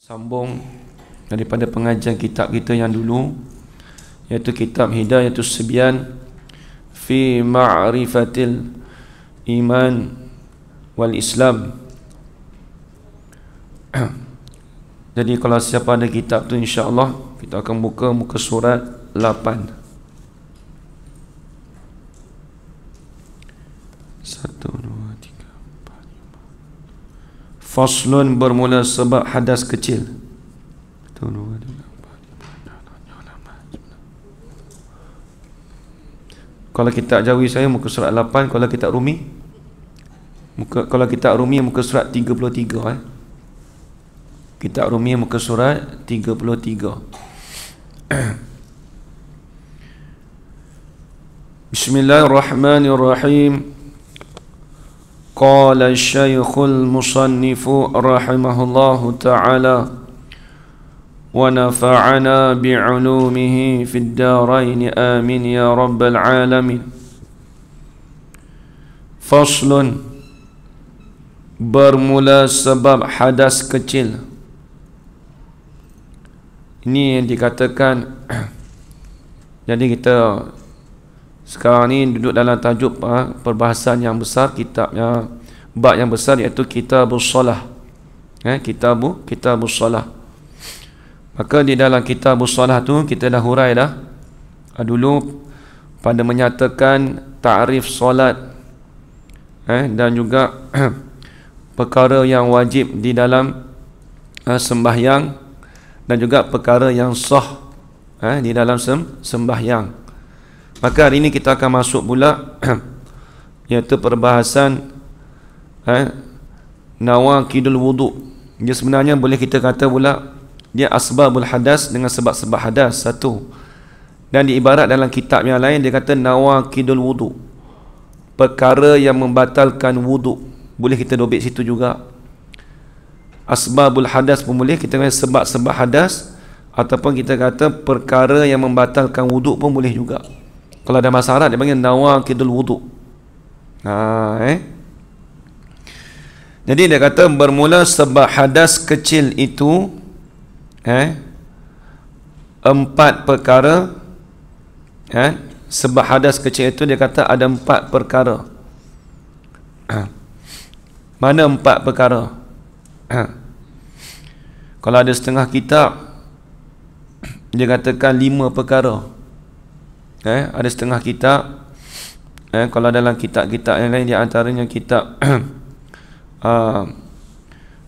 Sambung daripada pengajian kitab kita yang dulu, iaitu kitab Hidayatus Sibyan fi Ma'rifatil Iman wal Islam. Jadi kalau siapa ada kitab tu, insya-Allah kita akan buka muka surat 8. 1, 2, 3, 4, 5. Faslun bermula sebab hadas kecil. 1, 2, 3, 4, 5. Kalau kitab Jawi saya muka surat 8, kalau kitab Rumi muka surat 33 Kitab Rumi muka surat 33. Bismillahirrahmanirrahim. Qala Syekhul Musannifu rahimahullahu ta'ala wa nafa'ana bi'ulumihi fid darain amin ya rabbal alamin. Faslun, bermula sebab hadas kecil. Ini yang dikatakan jadi kita sekarang ni duduk dalam tajuk perbahasan yang besar, kitabnya bab yang besar, iaitu Kitabus Shalah. Kitabus Shalah. Maka di dalam Kitabus Shalah tu kita dah hurai dah dulu pada menyatakan ta'rif solat dan juga perkara yang wajib di dalam sembahyang dan juga perkara yang sah di dalam sembahyang. Maka hari ini kita akan masuk pula iaitu perbahasan nawaqidul wudu. Dia sebenarnya boleh kita kata pula dia asbabul hadas dengan sebab-sebab hadas satu. Dan diibarat dalam kitab yang lain dia kata nawaqidul wudu, perkara yang membatalkan wudu. Boleh kita dobit situ juga. Asbabul hadas pun boleh kita kata sebab-sebab hadas, ataupun kita kata perkara yang membatalkan wudu pun boleh juga. Kalau ada bahasa Arab dia panggil nawaqidul wudu. Jadi dia kata bermula sebab hadas kecil itu 4 perkara. Sebab hadas kecil itu dia kata ada 4 perkara. Mana 4 perkara? Kalau ada setengah kitab dia katakan 5 perkara. Ada setengah kitab kalau dalam kitab-kitab yang lain, di antaranya kitab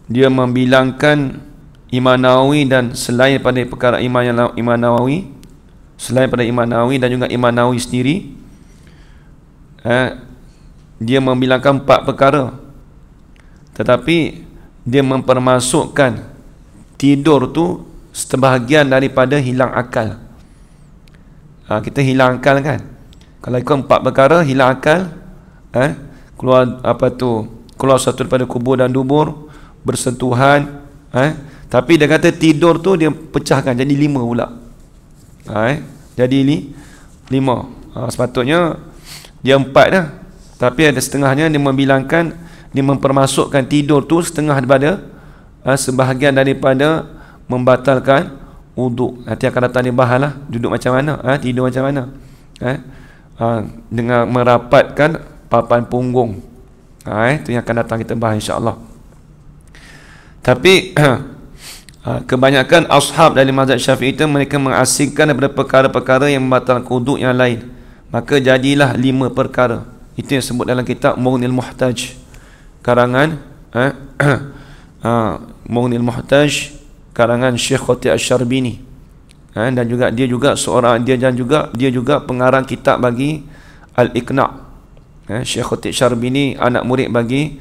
dia membilangkan Imam Nawawi dan selain pada perkara Imam Nawawi, selain pada Imam Nawawi dan juga Imam Nawawi sendiri, dia membilangkan 4 perkara. Tetapi dia mempermasukkan tidur tu sebahagian daripada hilang akal. Kita hilang akal kan. Kalau ikut 4 perkara, hilang akal, keluar keluar satu daripada kubur dan dubur, bersentuhan, tapi dia kata tidur tu dia pecahkan jadi 5 pula. Jadi 5. Sepatutnya dia 4 dah. Tapi ada setengahnya dia membilangkan, dia mempermasukkan tidur tu setengah daripada sebahagian daripada membatalkan wuduk. Nanti akan datang dia bahas lah duduk macam mana, tidur macam mana, dengan merapatkan papan punggung. Itu yang akan datang kita bahas, insya-Allah. Tapi kebanyakan ashab dari mazhab Syafi'i itu mereka mengasingkan daripada perkara-perkara yang membatalkan wuduk yang lain. Maka jadilah 5 perkara. Itu yang sebut dalam kitab Mughnil Muhtaj, karangan Mughnil Muhtaj, karangan Syekh Khatib Asy-Syarbini. Dan juga dia juga pengarang kitab bagi Al-Iqna'. Syekh Khatib Asy-Syarbini anak murid bagi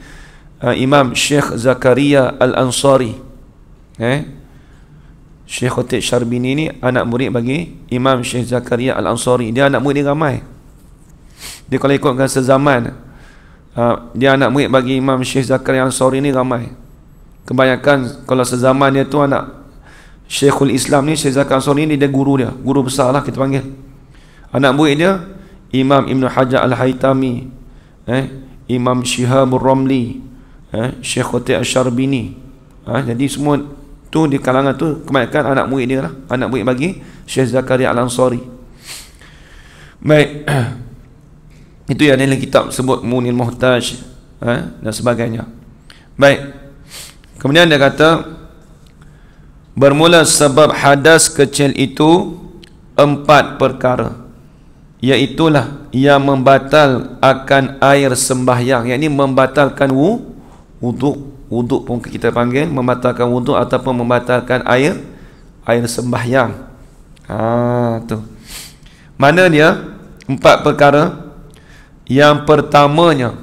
Imam Syekh Zakaria Al-Ansari. Syekh Khatib Asy-Syarbini ni anak murid bagi Imam Syekh Zakaria Al-Ansari. Dia anak murid dia ramai. Dia kalau ikutkan sezaman, dia anak murid bagi Imam Syekh Zakaria Al-Ansari ni ramai. Kebanyakan kalau sezaman dia tu anak Syekhul Islam ni, Syekh Zakaria Al-Ansari ni dia guru besar lah kita panggil. Anak murid dia Imam Ibn Hajar Al-Haytami, Imam Syihabur Ramli, Syekh Khatib Asy-Syarbini. Jadi semua Tu di kalangan tu kebanyakan anak murid dia lah, anak murid bagi Syekh Zakaria Al-Ansari. Baik. Itu yang dalam kitab sebut Munil Muhtaj dan sebagainya. Baik. Kemudian dia kata bermula sebab hadas kecil itu 4 perkara, iaitulah yang membatal akan air sembahyang, yakni membatalkan wuduk. Wuduk pun kita panggil membatalkan wuduk ataupun membatalkan air sembahyang. Tu. Mana dia? 4 perkara. Yang pertamanya,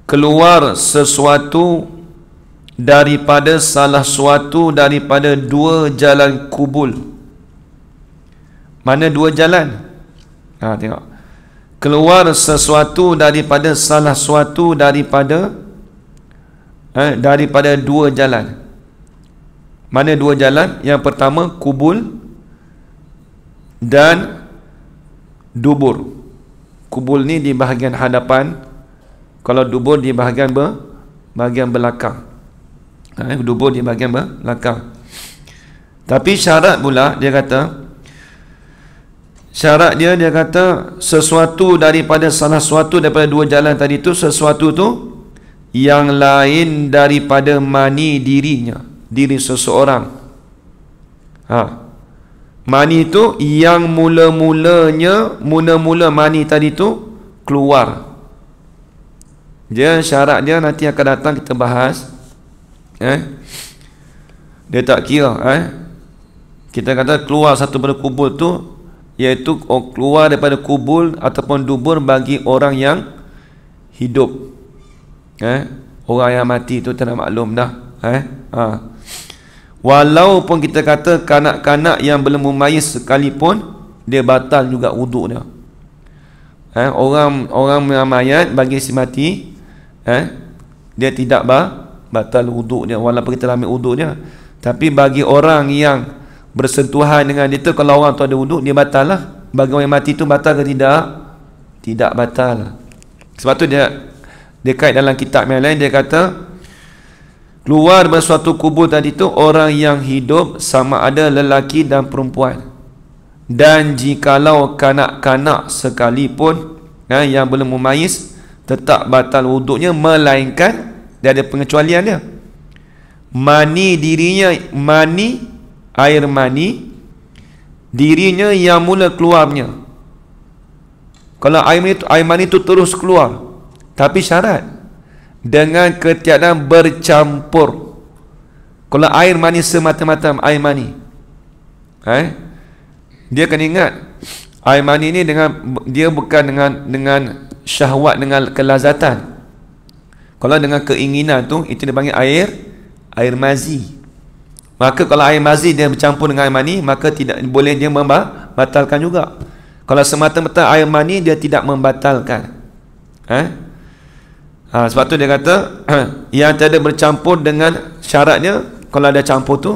keluar sesuatu daripada salah suatu daripada 2 jalan kubul. Mana 2 jalan? Tengok. Keluar sesuatu daripada salah suatu daripada 2 jalan. Mana 2 jalan? Yang pertama kubul dan dubur. Kubul ni di bahagian hadapan, kalau dubur di bahagian belakang. Dubur di bahagian belakang. Tapi syarat pula dia kata, syarat dia kata sesuatu daripada salah suatu daripada 2 jalan tadi tu, sesuatu tu yang lain daripada mani dirinya, diri seseorang. Mani itu yang mula-mula mani tadi tu keluar. Dia syarat dia nanti akan datang kita bahas. Dia tak kira kita kata keluar satu daripada kubul tu, iaitu keluar daripada kubul ataupun dubur bagi orang yang hidup. Orang yang mati tu tak nak maklum dah. Walaupun kita kata kanak-kanak yang belum mumayyiz sekalipun, dia batal juga wuduk dia. Orang yang mayat bagi si mati, dia tidak batal wuduk dia walaupun kita ambil wuduk dia. Tapi bagi orang yang bersentuhan dengan dia tu, kalau orang tu ada wuduk, dia batal lah. Bagi orang yang mati tu batal ke tidak? Tidak batal. Sebab tu dia kait dalam kitab yang lain, dia kata keluar dari suatu kubur tadi tu orang yang hidup, sama ada lelaki dan perempuan, dan jikalau kanak-kanak sekalipun yang belum mumayyiz, tetap batal wuduknya, melainkan dia ada pengecualian dia. Mani dirinya, air mani dirinya yang mula keluarnya. Kalau air mani itu terus keluar, tapi syarat dengan ketiadaan bercampur. Kalau air mani semata-mata air mani, dia kena ingat air mani ni dia bukan dengan syahwat, dengan kelazatan. Kalau dengan keinginan tu, itu dipanggil air mazi. Maka kalau air mazi dia bercampur dengan air mani, maka tidak boleh dia membatalkan juga. Kalau semata-mata air mani, dia tidak membatalkan. Sebab tu dia kata yang tiada bercampur dengan syaratnya, kalau ada campur tu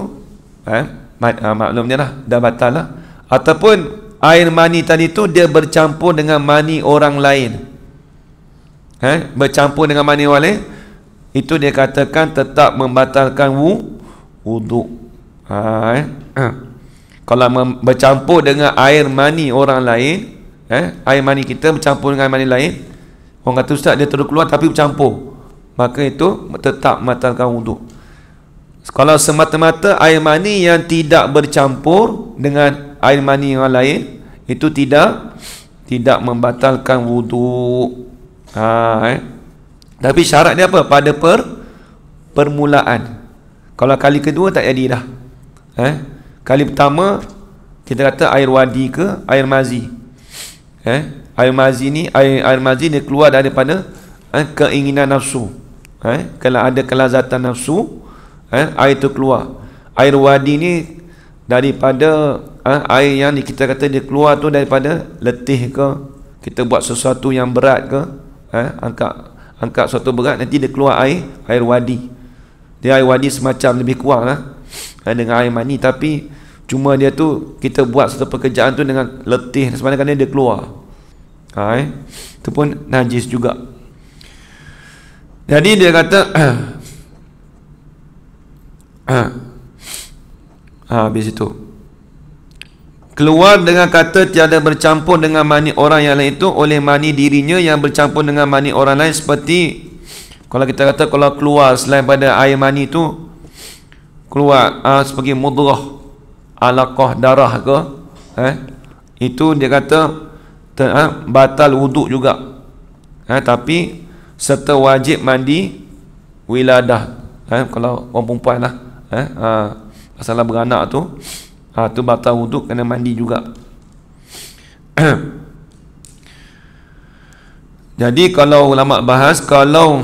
maklumnya lah, dah batal lah. Ataupun air mani tadi tu dia bercampur dengan mani orang lain, bercampur dengan mani orang lain, itu dia katakan tetap membatalkan wuduk. Kalau bercampur dengan air mani orang lain, air mani kita bercampur dengan air mani lain, orang kata ustaz dia terus keluar tapi bercampur, maka itu tetap membatalkan wuduk. Kalau semata-mata air mani yang tidak bercampur dengan air mani yang lain, itu tidak membatalkan wuduk. Tapi syarat dia apa? Pada permulaan. Kalau kali kedua tak jadi dah. Kali pertama kita kata air wadi ke air mazi. Air mazi ni, air mazi dia keluar daripada keinginan nafsu. Kalau ada kelazatan nafsu, air itu keluar. Air wadi ni daripada air yang kita kata dia keluar tu daripada letih ke, kita buat sesuatu yang berat ke, angkat sesuatu berat, nanti dia keluar air wadi. Dia air wadi semacam lebih kurang lah dengan air mani, tapi cuma dia tu kita buat satu pekerjaan tu dengan letih, sebenarnya dia keluar. Itu pun najis juga. Jadi dia kata Habis itu keluar dengan kata tiada bercampur dengan mani orang yang lain itu oleh mani dirinya yang bercampur dengan mani orang lain, seperti kalau kita kata kalau keluar selain pada air mani itu keluar seperti mudrah, alaqah, darah ke, itu dia kata batal wuduk juga, tapi serta wajib mandi wiladah, kalau orang perempuan lah, masalah beranak tu, tu batal wuduk, kena mandi juga. Jadi kalau ulama bahas, kalau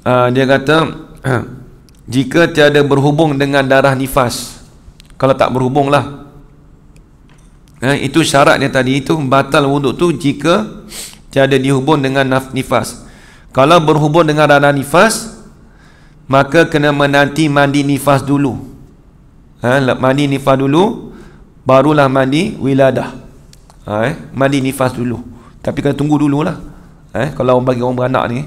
dia kata jika tiada berhubung dengan darah nifas, kalau tak berhubung lah, itu syaratnya tadi, itu batal wuduk tu jika tiada dihubung dengan nifas. Kalau berhubung dengan darah nifas, maka kena menanti mandi nifas dulu. Mandi nifas dulu, barulah mandi wiladah. Mandi nifas dulu, tapi kena tunggu dululah. Kalau bagi orang beranak ni,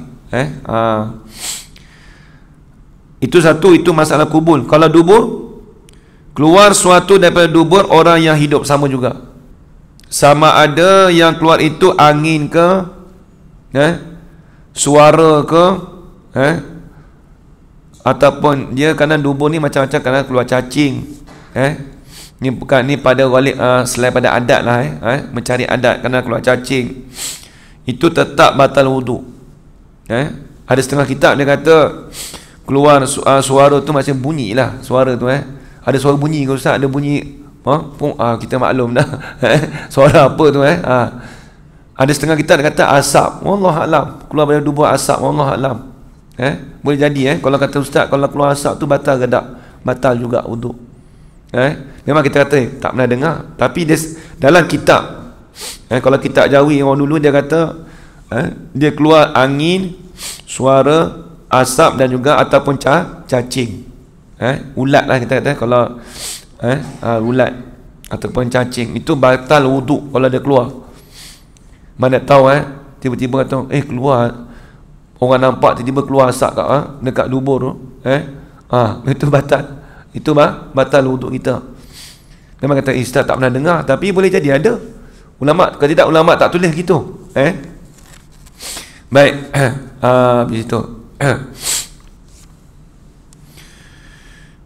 itu satu, itu masalah kubul. Kalau dubur, keluar suatu daripada dubur orang yang hidup, sama juga, sama ada yang keluar itu angin ke, suara ke, ataupun dia kerana dubur ni macam-macam, kerana keluar cacing, ni bukan ni pada ghalib, selain pada adat lah, mencari adat, kerana keluar cacing, itu tetap batal wuduk. Ada setengah kitab dia kata keluar suara tu macam bunyi lah, suara tu, ada suara bunyi ke ustaz, ada bunyi, kita maklum dah. Suara apa tu, ada setengah kitab dia kata asap, wallahualam, keluar dari dubur asap, wallahualam. Boleh jadi, kalau kata ustaz, kalau keluar asap tu batal ke tak? Batal juga wuduk. Memang kita kata tak pernah dengar, tapi dia, dalam kitab, kalau kitab Jawi orang dulu dia kata, dia keluar angin, suara, asap dan juga ataupun cacing, ulat lah kita kata, kalau ulat ataupun cacing, itu batal wuduk kalau dia keluar. Mana tahu tiba-tiba kata keluar, orang nampak tiba-tiba keluar asap dekat dubur tu, itu batal, itu batal wuduk kita. Memang kata ustaz tak pernah dengar, tapi boleh jadi ada ulama, kalau tidak ulama tak tulis gitu. Baik, begitu.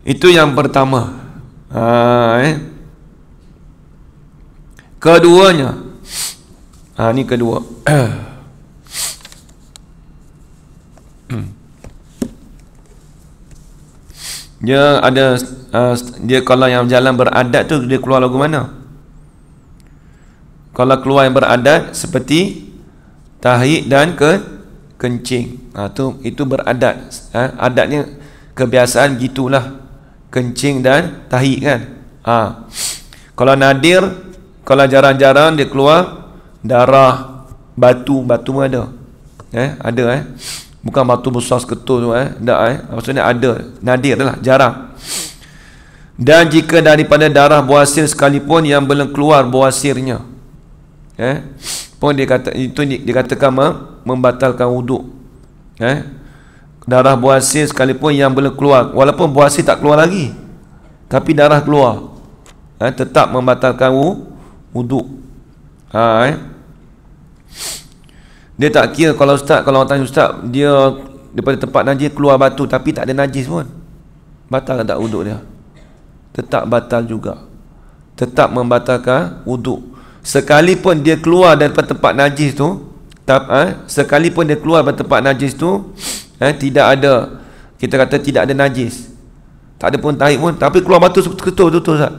Itu yang pertama. Keduanya, ni kedua. Dia ada dia kalau yang jalan beradat tu, dia keluar lagu mana? Kalau keluar yang beradat seperti tahid dan kencing, itu beradat. Adatnya kebiasaan gitulah, kencing dan tahid kan. Kalau nadir, kalau jarang-jarang dia keluar darah, batu ada. Ada bukan batu besar seketul tu, maksudnya ada, nadir lah, jarang. Dan jika daripada darah buasir sekalipun yang belum keluar buasirnya, pun dia kata, itu dikatakan membatalkan wuduk. Darah buasir sekalipun yang belum keluar, walaupun buasir tak keluar lagi, tapi darah keluar, tetap membatalkan wuduk. Dia tak kira kalau ustaz, kalau orang tanya ustaz, dia daripada tempat najis keluar batu tapi tak ada najis pun, batal tak wuduk dia? Tetap batal juga, tetap membatalkan wuduk. Sekalipun dia keluar daripada tempat najis tu, sekalipun dia keluar daripada tempat najis tu, tidak ada, kita kata tidak ada najis, tak ada pun tahid pun, tapi keluar batu ketul ustaz,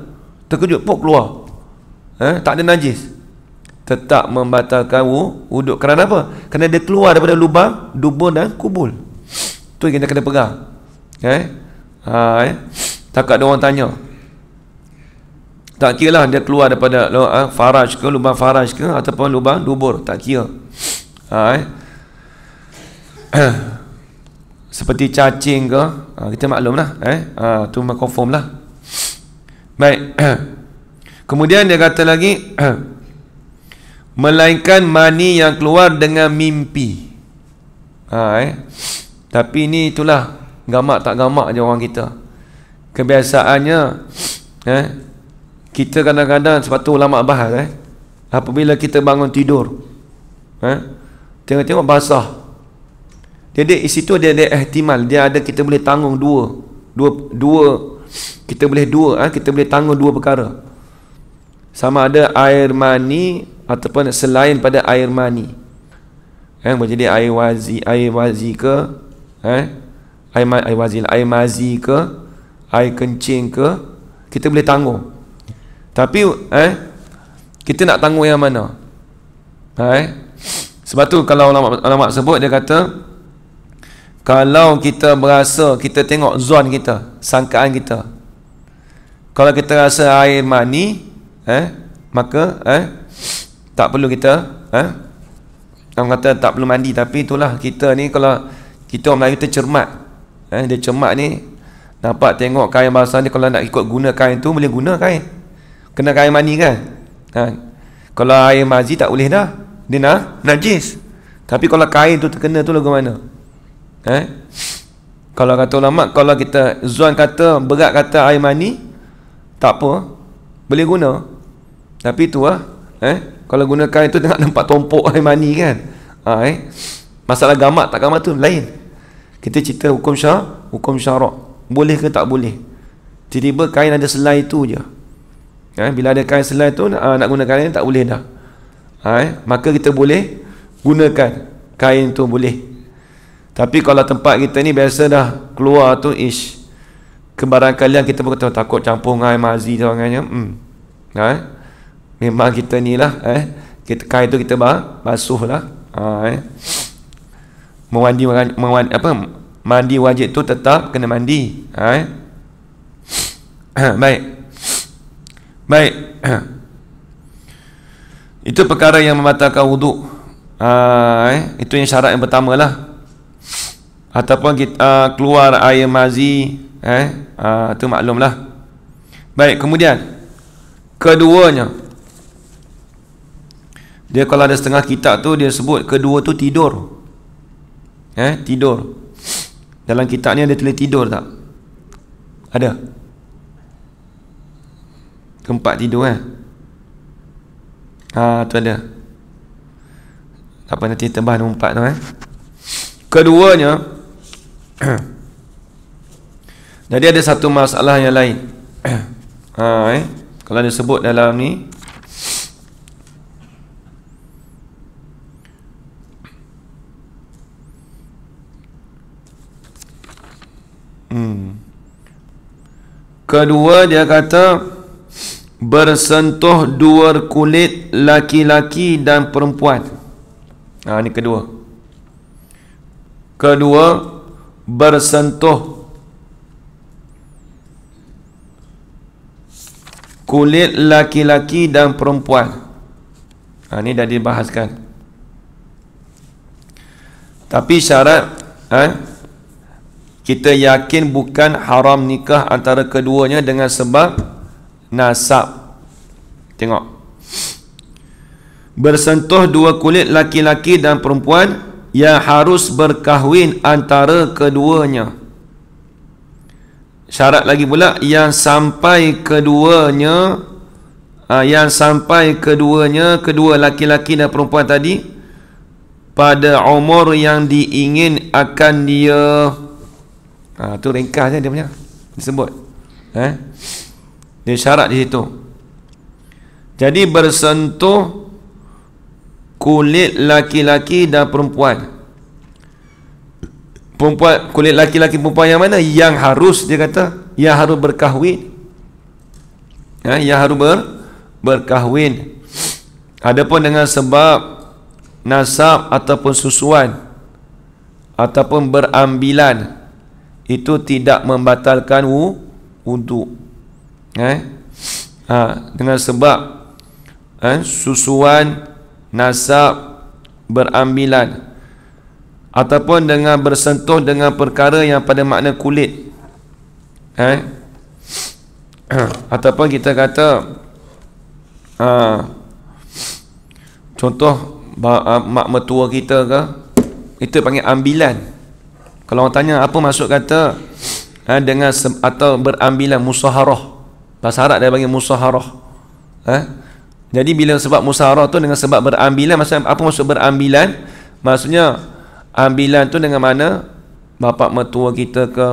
terkejut pun keluar, tak ada najis, tetap membatalkan wuduk. Kerana apa? Kerana dia keluar daripada lubang dubur dan kubul. Tu yang kita kena pegang. Takut ada orang tanya, tak kira lah dia keluar daripada faraj ke, lubang faraj ke, ataupun lubang dubur, tak kira. Seperti cacing ke, kita maklum lah, tu memang confirm lah. Baik. Kemudian dia kata lagi, melainkan mani yang keluar dengan mimpi. Tapi ni itulah, gamak tak gamak je orang kita. kebiasaannya kita kadang-kadang sebab tu ulama bahas apabila kita bangun tidur tengok-tengok basah, jadi di situ dia ada ihtimal, dia ada, kita boleh tanggung dua kita boleh tanggung dua perkara, sama ada air mani ataupun selain pada air mani, jadi air wazi ke air mazi ke air kencing ke, kita boleh tanggung. Tapi kita nak tanggung yang mana? Sebab tu kalau ulama sebut, dia kata kalau kita berasa, kita tengok zon kita, sangkaan kita, kalau kita rasa air mani maka tak perlu kita orang kata tak perlu mandi. Tapi itulah, kita ni kalau kita orang Melayu kita cermat, dia cermat ni, nampak tengok kain basah ni, kalau nak ikut guna kain tu boleh guna kain, kena kain mani kan. Kalau air mazi tak boleh dah, dia najis. Tapi kalau kain tu terkena tu lagu mana? Kalau kata ulama, kalau kita zuan kata berat, kata air mani tak apa, boleh guna. Tapi tu kalau guna kain tu tengok nampak tumpuk air mani kan. Masalah gamak tak gamak tu lain. Kita cerita hukum syarak, boleh ke tak boleh. Tiba-tiba kain ada selai tu je. Bila ada kain selai tu nak guna kain tak boleh dah. Maka kita boleh gunakan kain tu, boleh. Tapi kalau tempat kita ni biasa dah keluar tu kebarangkalian kita pun takut campur air mazi tu orangnya. Memang kita ni lah kita kain tu kita basuh lah. Mandi wajib tu tetap kena mandi. Baik. Itu perkara yang membatalkan wuduk. Itu yang syarat yang pertama lah. Ataupun kita keluar air mazi, itu maklumlah. Baik, kemudian keduanya, dia kalau ada setengah kitab tu dia sebut kedua tu tidur. Tidur. Dalam kitab ni ada tulis tidur tak? Ada? Tempat tidur tu ada. Apa nanti tambah nombor 4 tu Keduanya jadi ada satu masalah yang lain. Kalau dia sebut dalam ni, kedua dia kata bersentuh dua kulit laki-laki dan perempuan. Ini kedua bersentuh kulit laki-laki dan perempuan. Ini dah dibahaskan. Tapi syarat kita yakin bukan haram nikah antara keduanya dengan sebab nasab. Tengok, bersentuh dua kulit laki-laki dan perempuan yang harus berkahwin antara keduanya. Syarat lagi pula yang sampai keduanya kedua laki-laki dan perempuan tadi pada umur yang diingin akan dia. Tu ringkas dia punya disebut. Dia syarat di situ. Jadi bersentuh kulit laki-laki dan perempuan. Kulit laki-laki perempuan yang mana? Yang harus, dia kata, yang harus berkahwin. Yang harus berkahwin. Adapun dengan sebab nasab ataupun susuan ataupun berambilan, itu tidak membatalkan wuduk. Dengan sebab susuan, nasab, berambilan, ataupun dengan bersentuh dengan perkara yang pada makna kulit, ataupun kita kata contoh mak mertua kita ke, itu panggil ambilan. Kalau orang tanya apa maksud kata dengan atau berambilan musaharah. Bahasa Arab dia panggil musaharah. Jadi bila sebab musaharah tu dengan sebab berambilan, maksudnya apa maksud berambilan? Maksudnya ambilan tu dengan mana bapa mertua kita ke,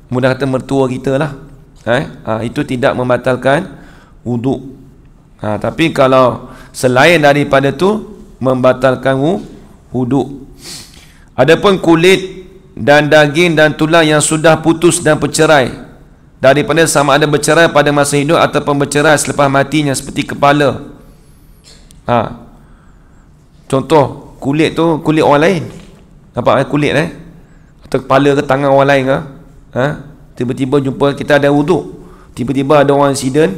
mudah kata mertua kita lah, itu tidak membatalkan wuduk. Tapi kalau selain daripada tu membatalkan wuduk. Adapun kulit dan daging dan tulang yang sudah putus dan bercerai, daripada sama ada bercerai pada masa hidup ataupun bercerai selepas matinya, seperti kepala. Contoh kulit tu kulit orang lain. Nampak kulit atau kepala ke tangan orang lain ke? Tiba-tiba jumpa kita ada wuduk, tiba-tiba ada orang insiden,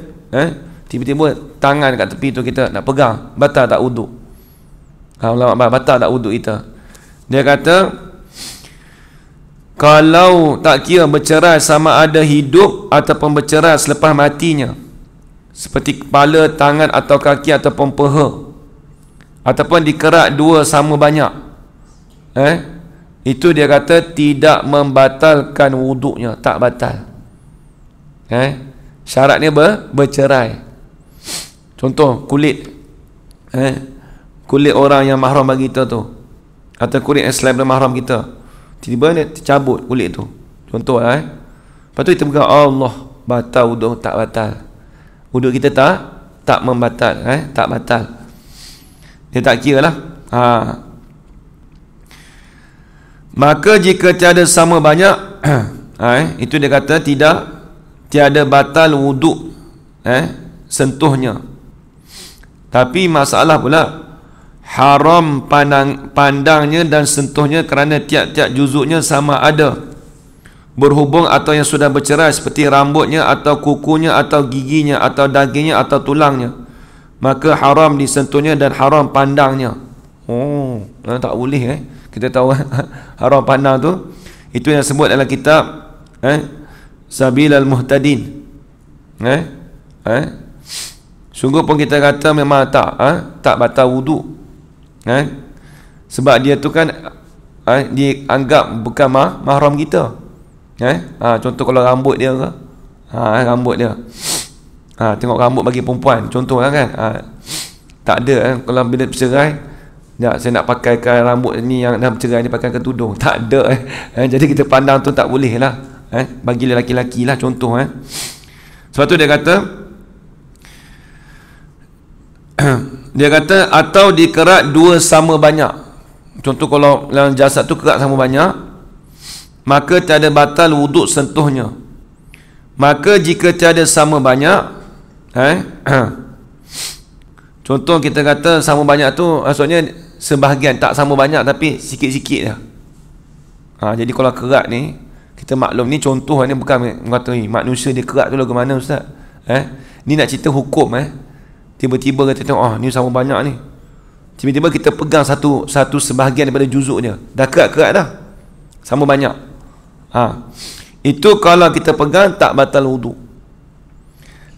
tiba-tiba tangan kat tepi tu kita nak pegang, batal tak wuduk? Batal tak wuduk kita? Dia kata kalau tak kira bercerai sama ada hidup ataupun bercerai selepas matinya, seperti kepala, tangan atau kaki ataupun peha, ataupun dikerak dua sama banyak, itu dia kata tidak membatalkan wuduknya, tak batal. Syaratnya bercerai. Contoh kulit, kulit orang yang mahram bagi kita tu, atau kulit yang selain mahram kita, tiba-tiba dia tercabut kulit tu, contoh lepas tu kita pegang, Allah, batal wuduk? Tak batal. Wuduk kita tak membatal, tak batal. Dia tak kira lah. Maka jika tiada sama banyak, itu dia kata tiada batal wuduk, sentuhnya. Tapi masalah pula haram pandangnya dan sentuhnya, kerana tiap-tiap juzuknya sama ada berhubung atau yang sudah bercerai, seperti rambutnya atau kukunya atau giginya atau dagingnya atau tulangnya, maka haram disentuhnya dan haram pandangnya. Tak boleh kita tahu haram pandang tu, itu yang sebut dalam kitab Sabilal Muhtadin. Sungguh pun kita kata memang tak batal wuduk, sebab dia tu kan dianggap bukan mahram kita. Contoh kalau rambut dia ke, rambut dia, tengok rambut bagi perempuan contoh kan, tak ada kalau bila bercerai, saya nak pakaikan rambut ni yang dah bercerai ni pakai ke tudung, tak ada. Jadi kita pandang tu tak boleh lah, bagi lelaki-lelaki lah contoh. Sebab tu dia kata atau dikerak dua sama banyak. Contoh kalau dalam jasad tu kerak sama banyak, maka tiada batal wuduk sentuhnya. Maka jika tiada sama banyak, contoh kita kata sama banyak tu maksudnya sebahagian, tak sama banyak tapi sikit-sikit dah. Jadi kalau kerak ni, kita maklum ni contoh ni, bukan mengatakan manusia dia kerak tu lagu mana ustaz. Ni nak cerita hukum. Tiba-tiba kita tengok, ni sama banyak ni, tiba-tiba kita pegang satu sebahagian daripada juzuknya, dah kerak-kerak dah, sama banyak. Itu kalau kita pegang tak batal wuduk.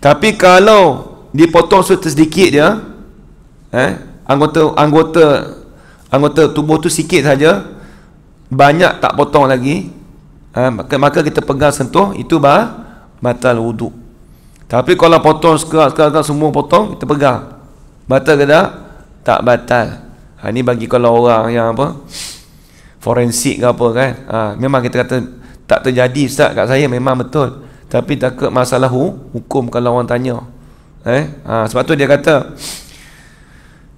Tapi kalau dipotong sedikit dia, anggota tubuh tu sikit saja, banyak tak potong lagi, maka kita pegang sentuh, itu batal wuduk. Tapi kalau potong sekarang semua potong, kita pegang, batal ke tak batal. Ini bagi kalau orang yang forensik ke apa kan, memang kita kata tak terjadi ustaz kat saya, memang betul, tapi takut masalah hukum kalau orang tanya. Sebab tu dia kata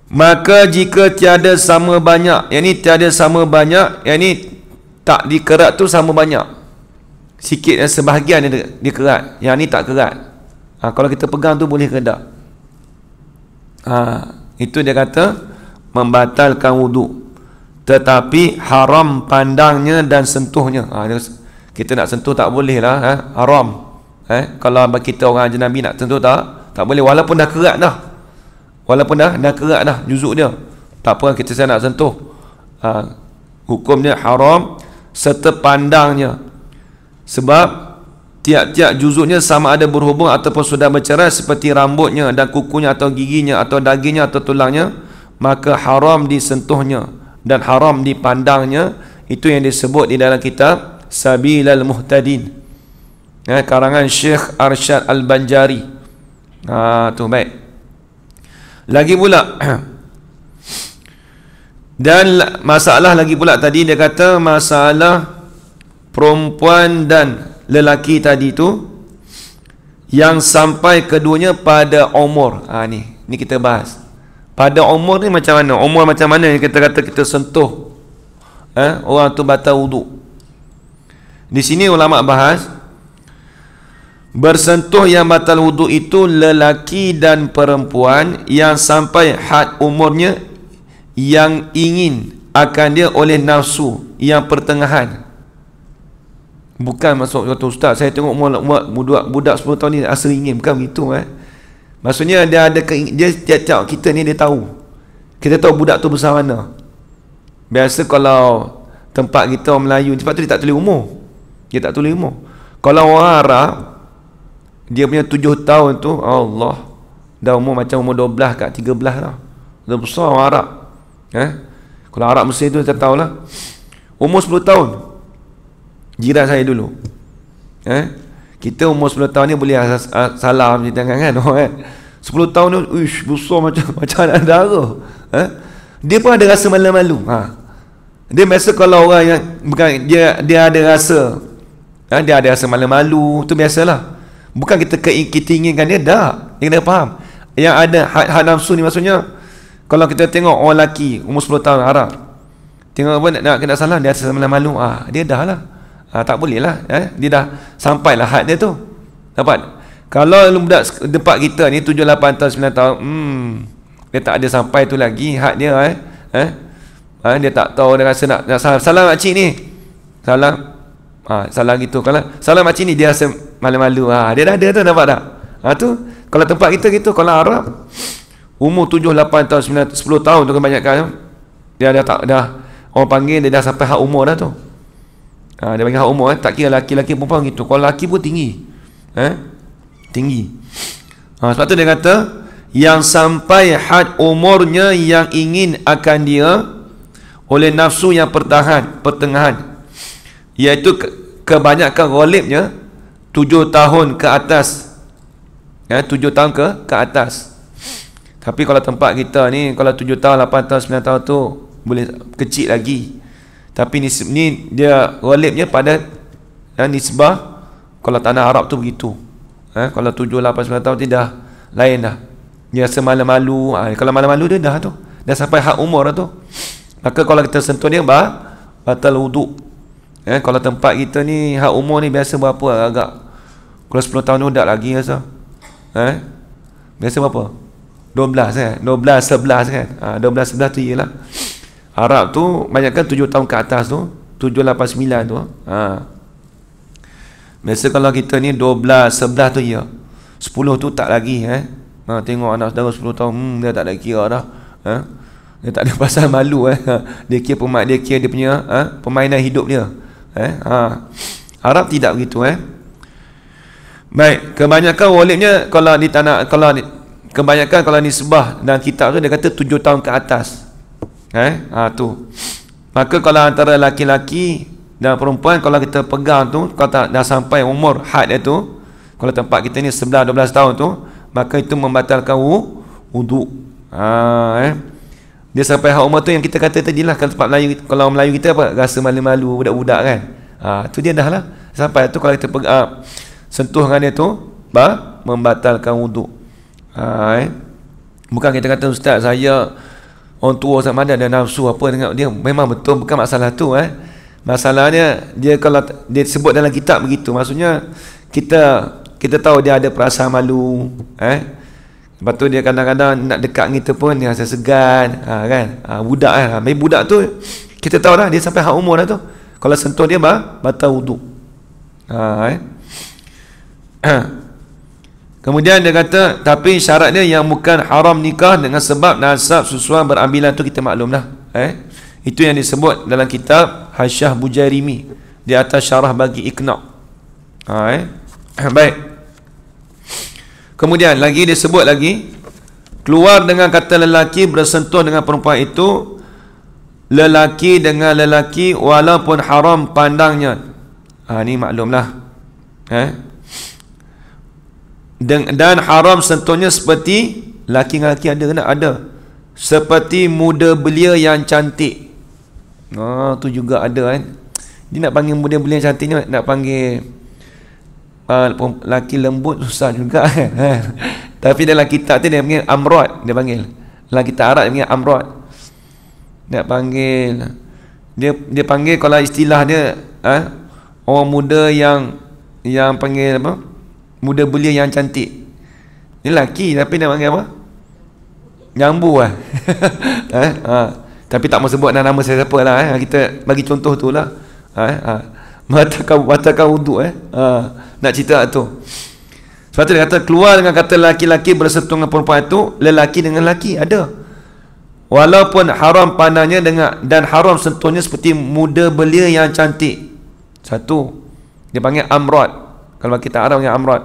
maka jika tiada sama banyak, yang ni tiada sama banyak, yang ni tak dikerat tu sama banyak, sikit dan sebahagian dia kerat, yang ni tak kerat. Kalau kita pegang tu boleh ke tak? Itu dia kata membatalkan wuduk, tetapi haram pandangnya dan sentuhnya. Kita nak sentuh tak boleh lah, haram. Kalau kita orang ajnabi nak sentuh tak boleh, walaupun dah kerat dah, kerat dah juzuk dia, tak apa kita saya nak sentuh. Hukumnya haram serta pandangnya, sebab tiap-tiap juzuknya sama ada berhubung ataupun sudah bercerai, seperti rambutnya dan kukunya atau giginya atau dagingnya atau tulangnya, maka haram disentuhnya dan haram dipandangnya. Itu yang disebut di dalam kitab sabilal muhtadin. Karangan Syekh Arsyad Al-Banjari. Tu baik. Lagi pula dan masalah lagi pula tadi dia kata masalah perempuan dan lelaki tadi tu yang sampai keduanya pada umur. Ni kita bahas. Pada umur ni macam mana? Umur macam mana yang kita kata kita sentuh orang tu batal wuduk. Di sini ulama bahas bersentuh yang batal wuduk itu lelaki dan perempuan yang sampai had umurnya yang ingin akan dia oleh nafsu yang pertengahan. Bukan masuk kata ustaz saya tengok umur budak 10 tahun ni rasa ingin, bukan begitu. Maksudnya dia ada dia tiap-tiap kita ni dia tahu. Kita tahu budak tu besar mana. Biasa kalau tempat kita orang Melayu sebab tu dia tak tulis umur. Dia tak tulis umur. Kalau orang Arab dia punya 7 tahun tu Allah dah umur macam umur 12 kat 13 dah. Dah besar orang Arab. Kalau Arab Mesir tu saya tahulah. Umur 10 tahun. Jiran saya dulu. Kita umur 10 tahun ni boleh salam di tangan kan. 10 tahun tu besar macam anak dara. Dia pun ada rasa malu-malu. Dia biasa kalau orang yang bukan dia ada rasa dia ada rasa malu-malu, tu biasalah. Bukan kita inginkan dia, dah. Dia kena faham. Yang ada had nafsu ni maksudnya kalau kita tengok orang lelaki umur 10 tahun Arab, tengok apa nak kena salah dia rasa malu-malu, dia dah lah. Tak boleh lah. Dia dah sampai lah had dia tu. Dapat. Kalau budak depan kita ni 7, 8 tahun, 9 tahun, dia tak ada sampai tu lagi had dia. Dia tak tahu, dia rasa nak salam makcik ni. Salam. Salam gitu. Kalau salam makcik ni dia rasa malu-malu. Dia dah ada tu, nampak tak? Tu kalau tempat kita gitu. Kalau Arab umur 7, 8 tahun, 9, 10 tahun tu kebanyakan dia dah orang panggil dia dah sampai hak umur dah tu. Dia panggil hak umur. Tak kira laki-laki perempuan gitu. Kalau laki pun tinggi. Tinggi. Sebab tu dia kata yang sampai had umurnya yang ingin akan dia oleh nafsu yang pertengahan, iaitu kebanyakan ghalibnya 7 tahun ke atas. 7 tahun ke atas. Tapi kalau tempat kita ni kalau 7 tahun, 8 tahun, 9 tahun tu boleh kecil lagi. Tapi ni dia ghalibnya pada nisbah. Kalau tanah Arab tu begitu. Kalau 7, 8, 9 tahun tidak lain dah. Dia rasa malu-malu. Kalau malu-malu dia dah tu. Dah sampai hak umur dah tu. Maka kalau kita sentuh dia batal wuduk. Kalau tempat kita ni hak umur ni biasa berapa agak. Kalau 10 tahun ni budak lagi rasa. Biasa berapa? 12 12, 11 kan. 12, 11 tu ialah. Arab tu banyakkan 7 tahun ke atas tu. 7, 8, 9 tu. Biasa kalau kita ni 12, 11 tu ya. 10 tu tak lagi. Tengok anak saudara 10 tahun, dia tak ada kira dah. Dia tak ada pasal malu. Dia kira dia punya permainan hidup dia. Arab tidak begitu. Baik, kebanyakan walidnya kalau di tanah, kebanyakan kalau nisbah dan kitab tu dia kata 7 tahun ke atas. Tu. Maka kalau antara laki-laki dan perempuan kalau kita pegang tu, kalau tak dah sampai umur had dia tu, kalau tempat kita ni 11, 12 tahun tu, maka itu membatalkan wuduk. Dia sampai hak umur tu yang kita kata tadi lah. Kalau tempat Melayu, kalau Melayu kita apa? Rasa malu-malu budak-budak kan. Tu dia dah lah. Sampai tu kalau kita pegang sentuh dengan dia tu membatalkan wuduk. Bukan kita kata ustaz saya orang tua sama ada nafsu apa tengok dia. Memang betul, bukan masalah tu. Masalahnya dia kalau dia sebut dalam kitab begitu, maksudnya kita tahu dia ada perasaan malu. Lepas tu dia kadang-kadang nak dekat kita pun dia rasa segan. Kan? Budak kan. Budak tu kita tahu dah dia sampai hak umur dah tu. Kalau sentuh dia batal wuduk. Kemudian dia kata tapi syarat dia yang bukan haram nikah dengan sebab nasab susuan berambilan tu kita maklum dah. Itu yang disebut dalam kitab Hasyah Bujairimi di atas syarah bagi Iqna'. Baik. Kemudian lagi disebut lagi keluar dengan kata lelaki bersentuh dengan perempuan itu lelaki dengan lelaki walaupun haram pandangnya. Ni maklumlah. Dan haram sentuhnya seperti laki-laki ada ke tak? Ada. Seperti muda belia yang cantik. Tu juga ada kan. Dia nak panggil muda belia yang cantik ni, nak panggil laki lembut susah juga kan. Tapi dalam kitab tu dia panggil amrod, dia panggil. Dalam kitab Arab dia panggil amrod. Nak panggil dia panggil, kalau istilah dia orang muda yang panggil apa? Muda belia yang cantik. Dia lelaki tapi dia panggil apa? Jambu lah. Tapi tak mau sebut nama siapa lah. Kita bagi contoh tu lah. Batalkan wuduk. Nak cerita tu. Sebab tu dia kata keluar dengan kata laki-laki bersentuh dengan perempuan itu, lelaki dengan lelaki ada. Walaupun haram pandangnya dan haram sentuhnya seperti muda belia yang cantik. Satu. Dia panggil amrod. Kalau kita Arab panggil amrod.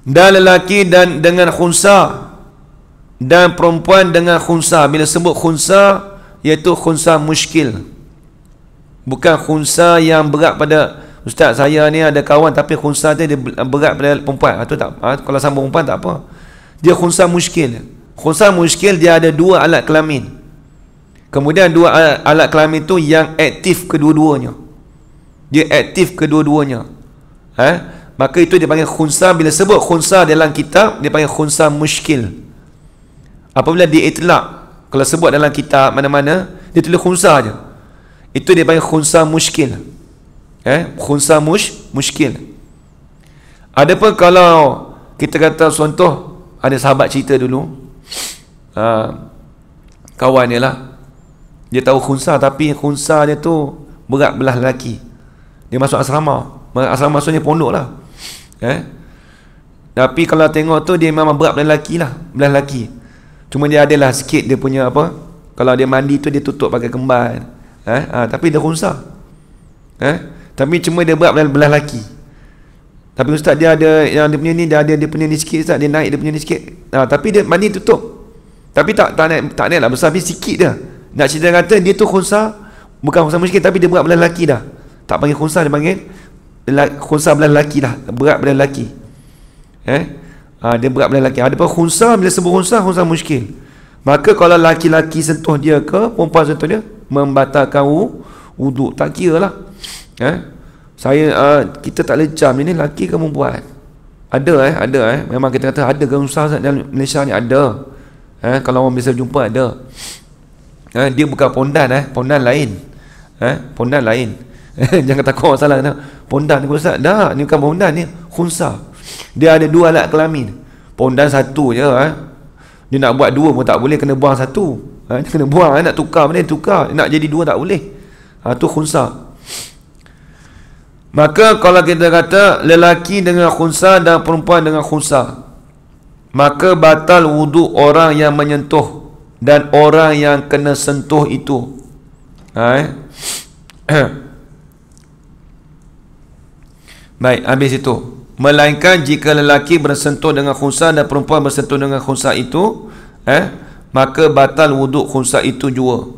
Dan lelaki dan dengan khunsa, dan perempuan dengan khunsa. Bila sebut khunsa, iaitu khunsa muskil, bukan khunsa yang berat pada ustaz saya ni ada kawan tapi khunsa dia berat pada perempuan. Itu tak, kalau sama perempuan tak apa. Dia khunsa muskil. Khunsa muskil dia ada dua alat kelamin. Kemudian dua alat kelamin tu yang aktif kedua-duanya. Dia aktif kedua-duanya. Maka itu dia panggil khunsa. Bila sebut khunsa dalam kitab, dia panggil khunsa muskil. Apabila dia itlak, kalau sebut dalam kitab mana-mana, dia tulis khunsa je, itu dia panggil khunsa muskil. Khunsa muskil. Adapun kalau kita kata contoh, ada sahabat cerita dulu, kawan dia lah, dia tahu khunsa, tapi khunsa dia tu berat belah lelaki. Dia masuk asrama. Asrama maksudnya pondok lah. Tapi kalau tengok tu dia memang berat belah lelaki lah, belah lelaki. Cuma dia adalah sikit dia punya apa, kalau dia mandi tu dia tutup pakai kemban. Tapi dia khunsa. Tapi cuma dia berat belah lelaki. Tapi ustaz dia ada yang dia punya ni, dia punya ni sikit ustaz, dia naik dia punya ni sikit. Tapi dia mandi tutup. Tapi tak naik lah besar, tapi sikit dia. Nak cerita kata dia tu khunsa, bukan khunsa muskil, tapi dia berat belah lelaki dah. Tak panggil khunsa, dia panggil khunsa belah lelaki dah, berat belah lelaki. Dia berat belah lelaki. Ada pun khunsa, bila sebut khunsa muskil. Maka kalau laki-laki sentuh dia ke perempuan sentuh dia, membatalkan wuduk. Tak kira lah. Kita tak lecam ni lelaki ke perempuan. Ada memang kita kata ada ke khunsa dalam Malaysia ni, ada. Kalau orang biasa jumpa ada. Dia bukan pondan, pondan lain. Pondan lain. Jangan takut orang salah. Pondan ni ustaz, dah, ni bukan pondan, ni khunsa. Dia ada dua alat kelamin. Pondan satu je. Dia nak buat dua pun tak boleh, kena buang satu. Dia kena buang, nak tukar mana tukar, nak jadi dua tak boleh. Tu khunsa. Maka kalau kita kata lelaki dengan khunsa dan perempuan dengan khunsa, maka batal wuduk orang yang menyentuh dan orang yang kena sentuh itu. Baik, habis itu. Melainkan jika lelaki bersentuh dengan khunsa dan perempuan bersentuh dengan khunsa itu, maka batal wuduk khunsa itu jua.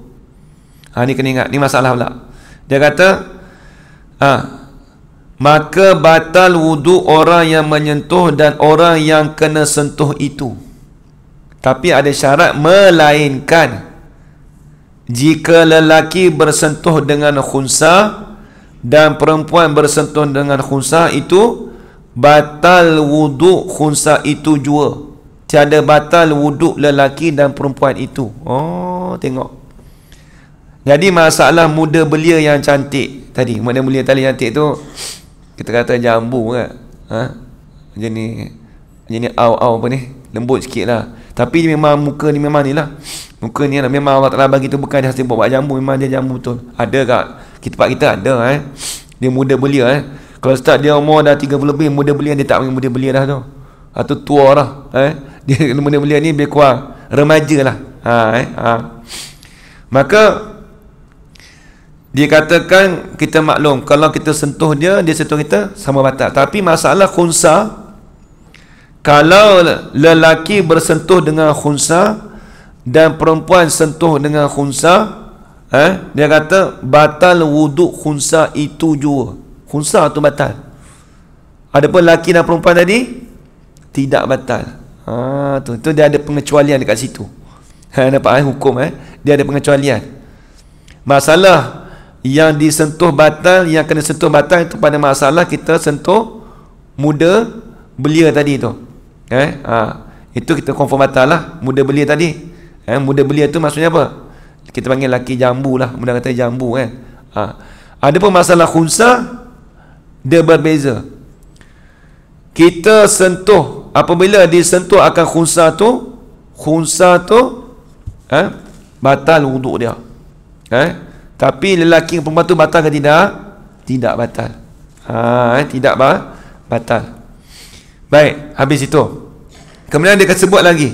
Ni kena ingat, ni masalah pula. Dia kata maka batal wuduk orang yang menyentuh dan orang yang kena sentuh itu. Tapi ada syarat, melainkan jika lelaki bersentuh dengan khunsa dan perempuan bersentuh dengan khunsa itu, batal wuduk khunsa itu jua. Tiada batal wuduk lelaki dan perempuan itu. Tengok. Jadi masalah muda belia yang cantik tadi, muda belia tali cantik tu, kita kata jambu kan. Macam ni au apa ni, lembut sikit lah. Tapi dia memang muka ni memang ni lah. Muka ni lah, memang Allah Ta'ala bagi tu, bukan dia hasil buat jambu, memang dia jambu betul. Ada kat tempat kita ada. Dia muda belia. Kalau start dia umur dah 30 lebih, muda belia, dia tak panggil muda belia dah tu. Atau tua lah. Dia muda belia ni lebih kurang remaja lah. Maka dia katakan, kita maklum kalau kita sentuh dia, dia sentuh kita, sama batal. Tapi masalah khunsa, kalau lelaki bersentuh dengan khunsa dan perempuan sentuh dengan khunsa, Dia kata batal wuduk khunsa itu juga. Khunsa tu batal. Adapun lelaki dan perempuan tadi tidak batal. Tu dia ada pengecualian dekat situ. Nampak hukum dia ada pengecualian. Masalah yang disentuh batal, yang kena sentuh batal itu pada masalah kita sentuh muda belia tadi tu. Itu kita confirm batal lah, muda belia tadi. Muda belia tu maksudnya apa? Kita panggil laki jambu lah, mudah kata jambu kan. Ada pun masalah khunsa, dia berbeza. Kita sentuh, apabila disentuh akan khunsa tu batal wuduk dia. Tapi lelaki perempuan tu batal ke tidak? Tidak batal. Tidak batal. Baik, habis itu. Kemudian dia sebut lagi,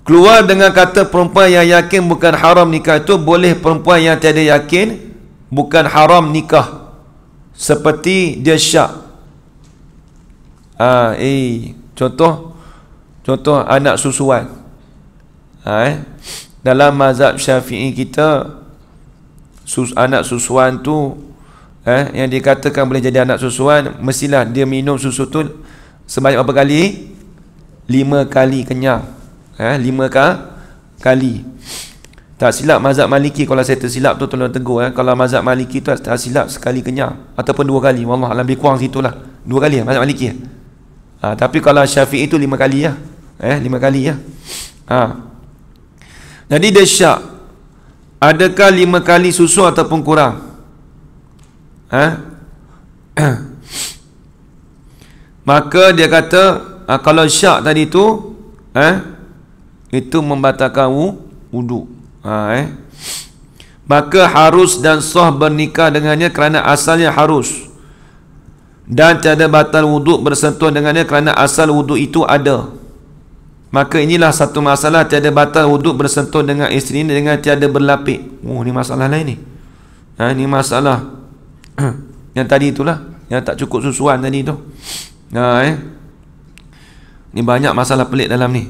keluar dengan kata perempuan yang yakin bukan haram nikah itu boleh perempuan yang tiada yakin bukan haram nikah, seperti dia syak. Contoh anak susuan. Dalam mazhab Syafi'i kita, anak susuan tu yang dikatakan boleh jadi anak susuan, mestilah dia minum susu tu sebanyak berapa kali? 5 kali kenyang. 5 kali. Tak silap mazhab Maliki, kalau saya tersilap tu tolong tegur. Kalau mazhab Maliki tu tak silap sekali kenyang ataupun 2 kali. Wallah alam, lebih kurang situlah. 2 kali mazhab Maliki. Tapi kalau Syafi'i tu 5 kali 5 kali Jadi dia syak, adakah 5 kali susu ataupun kurang? Maka dia kata kalau syak tadi tu itu membatalkan wuduk. Maka harus dan sah bernikah dengannya kerana asalnya harus, dan tiada batal wuduk bersentuh dengannya kerana asal wuduk itu ada. Maka inilah satu masalah tiada batal wuduk bersentuh dengan isteri dengan tiada berlapik. Ni masalah lain ni. Ni masalah yang tadi itulah, yang tak cukup susuan tadi tu. Ni banyak masalah pelik dalam ni.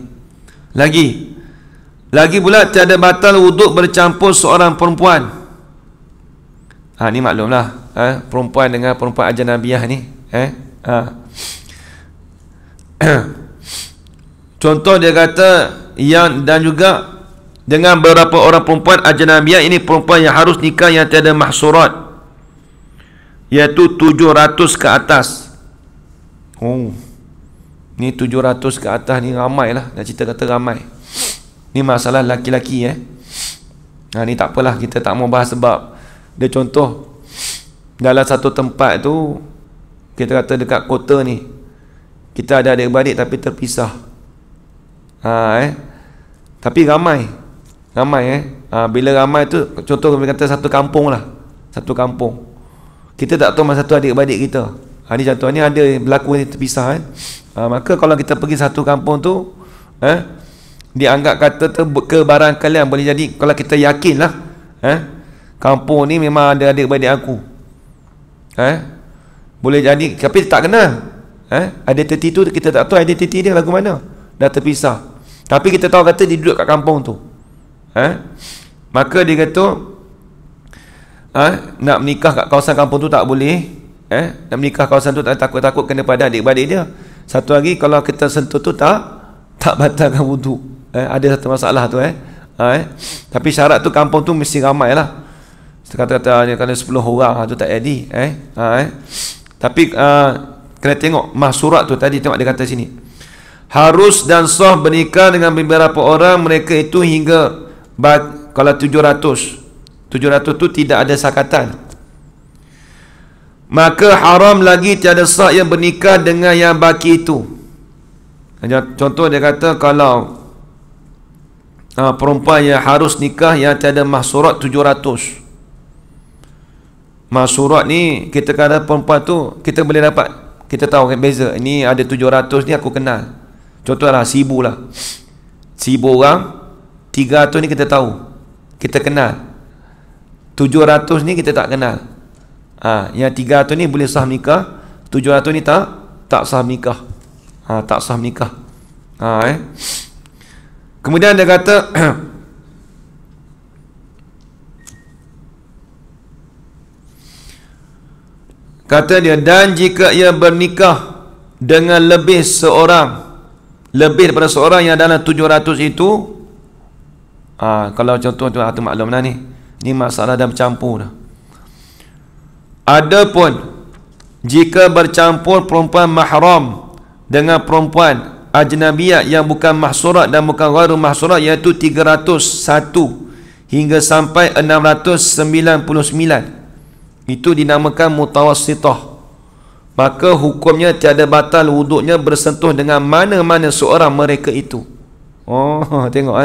Lagi pula tiada batal wuduk bercampur seorang perempuan. Ni maklumlah, perempuan dengan perempuan ajnabiah ni. Contoh dia kata dan juga dengan beberapa orang perempuan ajnabiah, ini perempuan yang harus nikah yang tiada mahsurat, iaitu 700 ke atas. Ni 700 ke atas ni ramai lah. Dah cerita kata ramai. Ni masalah laki-laki ni tak apalah, kita tak mau bahas sebab dia contoh dalam satu tempat tu, kita kata dekat kota ni, kita ada adik-beradik tapi terpisah. Tapi ramai. Bila ramai tu, contoh kita kata satu kampung lah. Satu kampung. Kita tak tahu masa tu adik-beradik kita. Ni contoh ni ada berlaku ni terpisah. Maka kalau kita pergi satu kampung tu, dianggap kata tu kebarangkalian boleh jadi, kalau kita yakin lah kampung ni memang ada adik-beradik aku, boleh jadi, tapi tak kenal. Identiti tu kita tak tahu identiti dia lagu mana, dah terpisah, tapi kita tahu kata dia duduk kat kampung tu. Maka dia kata nak menikah kat kawasan kampung tu tak boleh. Nak menikah kawasan tu takut-takut kena pada adik-beradik dia. Satu lagi, kalau kita sentuh tu tak batalkan wuduk. Ada satu masalah tu. Tapi syarat tu kampung tu mesti ramai lah. Kata-kata kalau 10 orang tu tak jadi. Tapi kena tengok mahsurat tu tadi, tengok dia kata sini, harus dan sah bernikah dengan beberapa orang, mereka itu hingga kalau 700 tu tidak ada sakatan. Maka haram lagi tiada sah yang bernikah dengan yang baki itu. Contoh dia kata kalau perempuan yang harus nikah yang tiada mahsurat 700. Mahsurat ni kita kata perempuan tu kita boleh dapat, kita tahu kan beza. Ini ada 700 ni aku kenal. Contohlah 1000 lah. 1000 orang, 300 ni kita tahu, kita kenal. 700 ni kita tak kenal. Yang 300 ni boleh sah nikah, 700 ni tak sah nikah. Tak sah nikah. Kemudian dia kata Kata dia, dan jika ia bernikah dengan lebih daripada seorang yang dalam 700 itu, kalau contoh tu maklum dah ni. Ni masalah dah bercampur dah. Adapun jika bercampur perempuan mahram dengan perempuan ajnabiyah yang bukan mahsurat dan bukan ghairu mahsurat, iaitu 301 hingga sampai 699, itu dinamakan mutawassitah. Maka hukumnya tiada batal wuduknya bersentuh dengan mana-mana seorang mereka itu. Tengok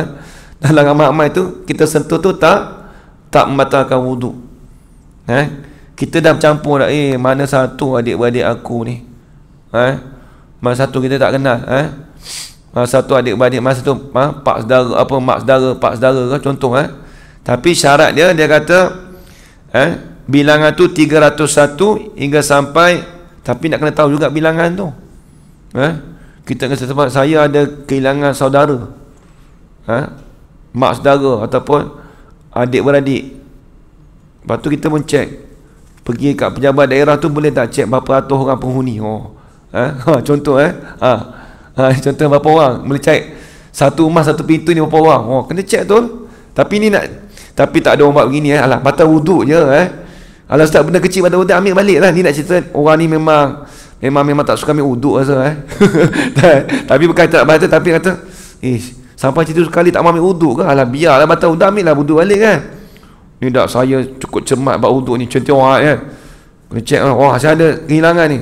dalam ramai-ramai tu kita sentuh tu tak membatalkan wuduk. Kita dah bercampur dah, mana satu adik-beradik aku ni, mana satu kita tak kenal, mana satu adik-beradik, mana satu pak saudara, mak saudara, pak saudara ke contoh. Tapi syarat dia kata bilangan tu 301 hingga sampai, tapi nak kena tahu juga bilangan tu. Kita kena sebab saya ada kehilangan saudara, mak saudara ataupun adik-beradik. Lepas tu kita pun cek, pergi kat pejabat daerah tu, boleh tak cek berapa ratus orang penghuni. Contoh contoh berapa orang, boleh cek satu rumah satu pintu ni berapa orang. Kena cek tu. Tapi ni tapi tak ada orang buat begini. Alah, batal wuduk je. Kalau start benda kecil pada wuduk, ambil balik lah. Ni nak cerita orang ni memang tak suka ambil wuduk rasa. Tapi bukan tak batal, tapi kata sampai cerita sekali tak mau ambil wuduk ke? Alah, biarlah batal wuduk, ambil lah wuduk balik kan. Ni dah saya cukup cermat buat wuduk ni, contoh orang kan. Kena cek saya ada kehilangan ni.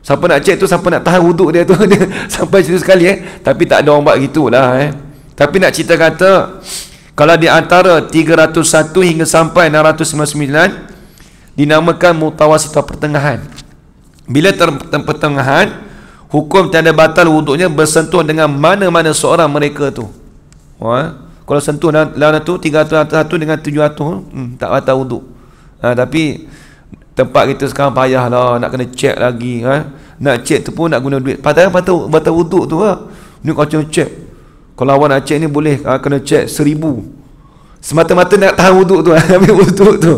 Siapa nak cek tu, siapa nak tahan wuduk dia tu dia sampai cerita sekali tapi tak ada orang buat gitulah. Tapi nak cerita kata, kalau di antara 301 hingga sampai 699 dinamakan mutawassitah, pertengahan. Bila pertengahan, hukum tiada batal wuduknya bersentuh dengan mana-mana seorang mereka tu. Kalau sentuh dalam tu 301 dengan 700 tak batal wuduk. Tapi tempat kita sekarang payah lah, nak kena cek lagi. Nak cek tu pun nak guna duit. Padahal batal wuduk tu ni kau cek. Kalau awak nak cek ni boleh kena cek 1000. Semata-mata nak tahan wuduk tu, ambil wuduk tu.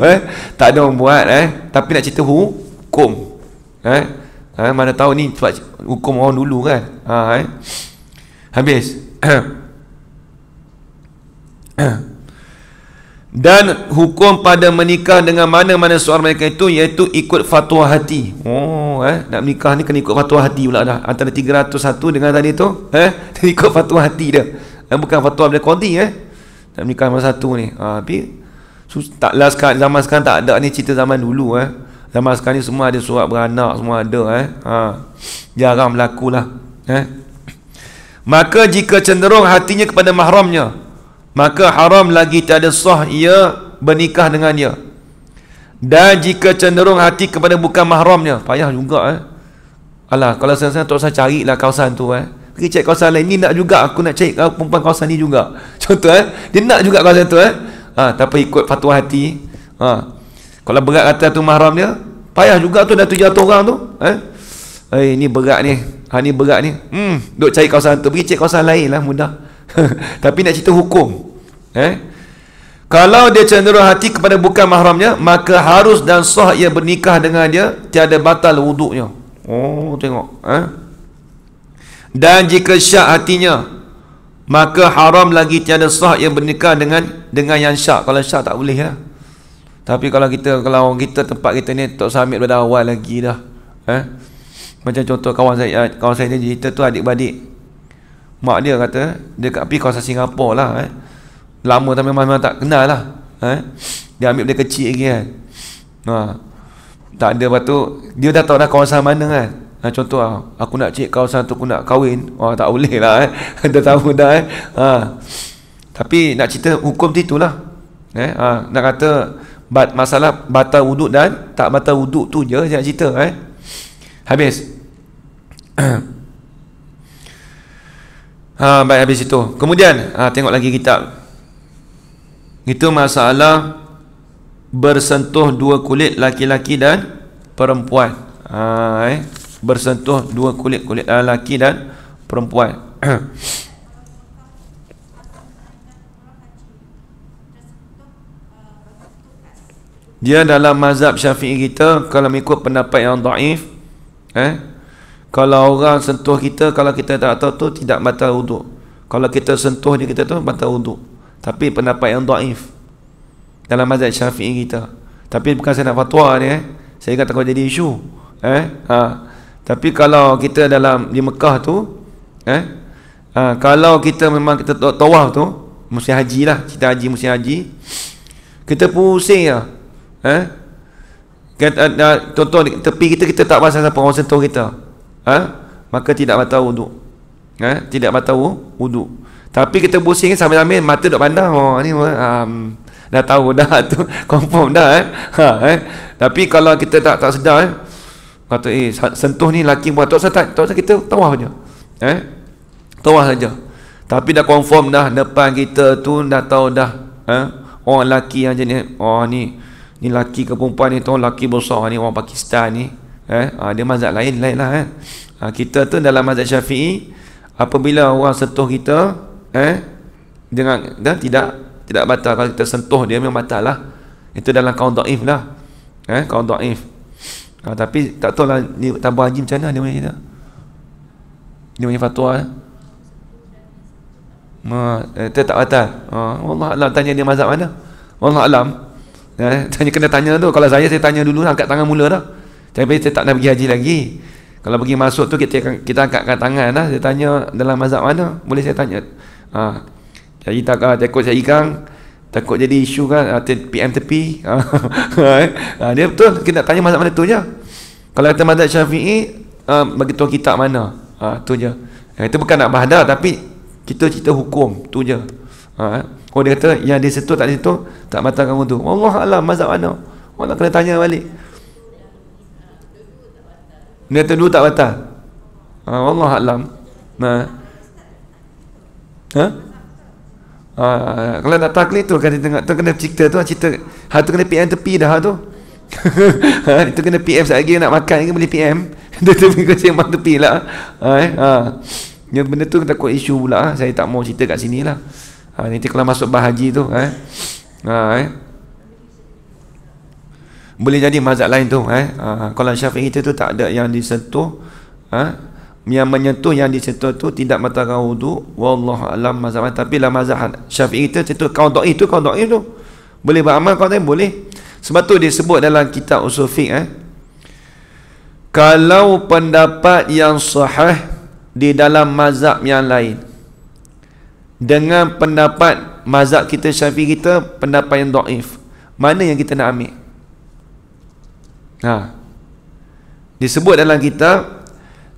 Tak ada orang buat. Tapi nak cerita hukum. Mana tahu ni sebab hukum orang dulu kan. Habis. Dan hukum pada menikah dengan mana-mana seorang mereka itu, iaitu ikut fatwa hati. Nak menikah ni kena ikut fatwa hati pula dah. Antara 301 dengan tadi tu, ikut fatwa hati dia. Bukan fatwa dari qadi. Nak menikah sama satu ni. Tapi taklah zaman sekarang tak ada ni, cerita zaman dulu. Zaman sekarang ni semua ada surat beranak, semua ada. Jarang berlaku lah. Maka jika cenderung hatinya kepada mahramnya, maka haram lagi tiada sah ia bernikah dengan dia. Dan jika cenderung hati kepada bukan mahramnya, payah juga. Alah, kalau saya tak usah carilah kawasan tu. Pergi cek kawasan lain. Ni nak juga aku nak cari perempuan kawasan ni juga. Contoh dia nak juga kawasan tu. Tapi ikut fatwa hati. Kalau berat kata tu mahram dia, payah juga tu, dah 700 orang tu. Ni berat ni. Ni berat ni. Duk cari kawasan tu. Pergi cek kawasan lain lah, mudah. Tapi nak cerita hukum. Kalau dia cenderung hati kepada bukan mahramnya, maka harus dan sah ia bernikah dengan dia, tiada batal wuduknya. Tengok. Dan jika syak hatinya, maka haram lagi tiada sah ia bernikah dengan yang syak. Kalau syak tak boleh lah. Tapi kalau kita tempat kita ni tak usah ambil pada awal lagi dah. Macam contoh kawan saya ni cerita tu, adik-beradik. Mak dia kata dia pergi kawasan Singapura lah. Lama tapi memang tak kenal lah. Dia ambil dia kecil lagi kan. Tak ada, lepas tu dia dah tahu dah kawasan mana kan. Contoh aku nak cek kawasan tu, aku nak kahwin. Tak boleh lah. Dah tahu dah. Tapi nak cerita hukum tu itulah. Nak kata masalah batal wuduk dan tak batal wuduk tu je nak cerita. Habis. Baik, habis itu. Kemudian tengok lagi kitab. Itu masalah bersentuh dua kulit laki-laki dan perempuan. Bersentuh dua kulit laki dan perempuan. Dia dalam mazhab Syafi'i kita, kalau mengikut pendapat yang dhaif, kalau orang sentuh kita, kalau kita tak tahu tu tidak batal wuduk. Kalau kita sentuh dia kita tu batal wuduk. Tapi pendapat yang dhaif dalam mazhab Syafi'i kita. Tapi bukan saya nak fatwa ni, saya kata takut jadi isu. Tapi kalau kita dalam di Mekah tu, kalau kita memang kita tawaf tu musim haji lah, kita haji musim haji, kita pusing lah, contoh tepi kita tak pasal siapa orang sentuh kita, maka tidak batal wuduk, tidak batal wuduk. Tapi kita pusing sambil-sambil mata duk pandang, ni dah tahu dah tu, confirm dah Tapi kalau kita tak sedar, kata sentuh ni laki buat, tak usah kita tawaf je, tawaf saja. Tapi dah confirm dah, depan kita tu dah tahu dah, orang laki yang jenis, ni laki ke perempuan ni, tu laki besar ni, orang Pakistan ni, dia mazhab lain lah. Kita tu dalam mazhab Syafi'i, apabila orang sentuh kita, dengan dah tidak batal. Kalau kita sentuh dia memang batal lah. Itu dalam kaum dhaif lah, kaum dhaif. Tapi tak tahu lah ni tabah haji macam mana dia punya cerita, dia punya fatwa itu tak batal. Allah Alam, tanya dia mazhab mana, Allah Alam. Kena tanya tu. Kalau saya tanya dulu, angkat tangan mula dah. Tapi saya tak nak pergi haji lagi. Kalau pergi masuk tu kita angkatkan tangan lah. Saya tanya dalam mazhab mana, boleh saya tanya. Jadi takut saya ikang, takut jadi isu kan, PM tepi. Dia betul, kita nak tanya mazhab mana tu je. Kalau kata mazhab Syafi'i, bagi tahu kitab mana, tu je. Itu bukan nak bahada, tapi kita cerita hukum tu je. Dia kata yang di situ tak di situ tak batalkan wudu. Allah Alam mazhab mana, Allah kena tanya balik. Dia kata dulu tak batal, Allah Alam. Kalau nak taklid tu kan, tengok tu kena cerita tu, cerita tu kena PM tepi dah tu. Itu kena PM sekali lagi nak makan lagi boleh PM. Dia tepi ke sembang tepi lah. Yang benda tu takut isu pula. Saya tak mau cerita kat sini lah. Nanti kalau masuk bah haji tu, boleh jadi mazhab lain tu. Kalau Syafi'i tu tak ada yang disentuh, yang menyentuh, yang disentuh tu tidak batalkan wudu. Wallahu alam mazhab. Tapi lah mazhab Syafi'i itu kaum dhaif tu, kaum dhaif tu boleh beramal, kaum dhaif boleh. Sebab tu disebut dalam kitab usul fiqh, kalau pendapat yang sahih di dalam mazhab yang lain dengan pendapat mazhab kita Syafi'i kita, pendapat yang dhaif, mana yang kita nak ambil? Disebut dalam kitab,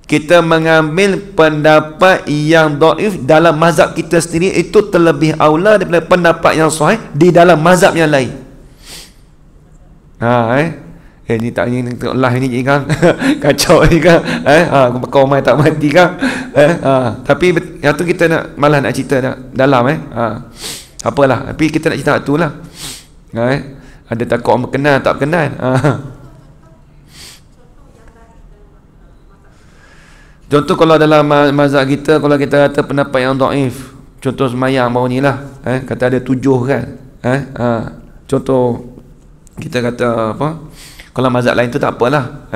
kita mengambil pendapat yang dhaif dalam mazhab kita sendiri itu terlebih aula daripada pendapat yang sahih di dalam mazhab yang lain. Ni tak ni live ni kan. Kacau ni kan. Kau main tak mati kan. Tapi yang tu kita nak malah nak cerita nak dalam apalah. Tapi kita nak cerita tu lah. Ada takut orang kenal tak kenal. Contoh kalau dalam mazhab kita, kalau kita kata pendapat yang dhaif, contoh semayang baru ni lah, kata ada 7 kan, contoh kita kata apa, kalau mazhab lain tu tak apalah,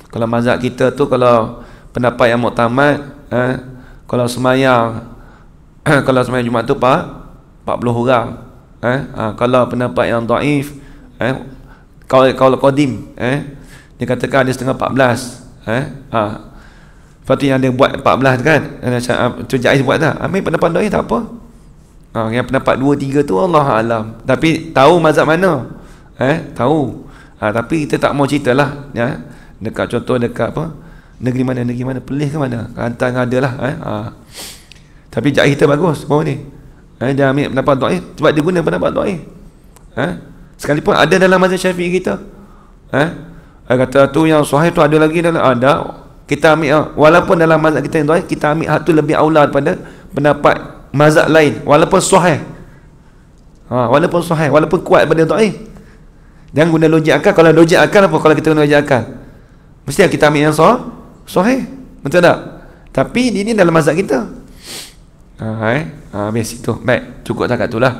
kalau mazhab kita tu, kalau pendapat yang muktamad, kalau semayang kalau semayang Jumaat tu 40 orang, kalau pendapat yang dhaif, kalau qadim, dia katakan ada setengah 14, lepas tu yang dia buat 14 kan, tu Jaiz buat tak, ambil pendapat dhaif tak apa. Yang pendapat 2-3 tu Allah Alam. Tapi tahu mazhab mana, tahu. Tapi kita tak mau ceritalah, dekat contoh dekat apa, negeri mana Perlis ke mana, Kelantan ada lah, tapi Jaiz kita bagus baru ni, dia ambil pendapat dhaif sebab dia guna pendapat dhaif, sekalipun ada dalam mazhab Syafi'i kita, kata tu yang sahih tu ada lagi dalam, ada kita ambil, walaupun dalam mazhab kita yang dhaif, kita ambil hak tu lebih aula daripada pendapat mazhab lain, walaupun sahih, walaupun kuat daripada dhaif. Jangan guna logik akal. Kalau logik akal apa? Kalau kita guna logik akal, mesti kita ambil yang sahih, betul tak? Tapi ini dalam mazhab kita. Habis itu. Baik, cukup tak kat tu lah.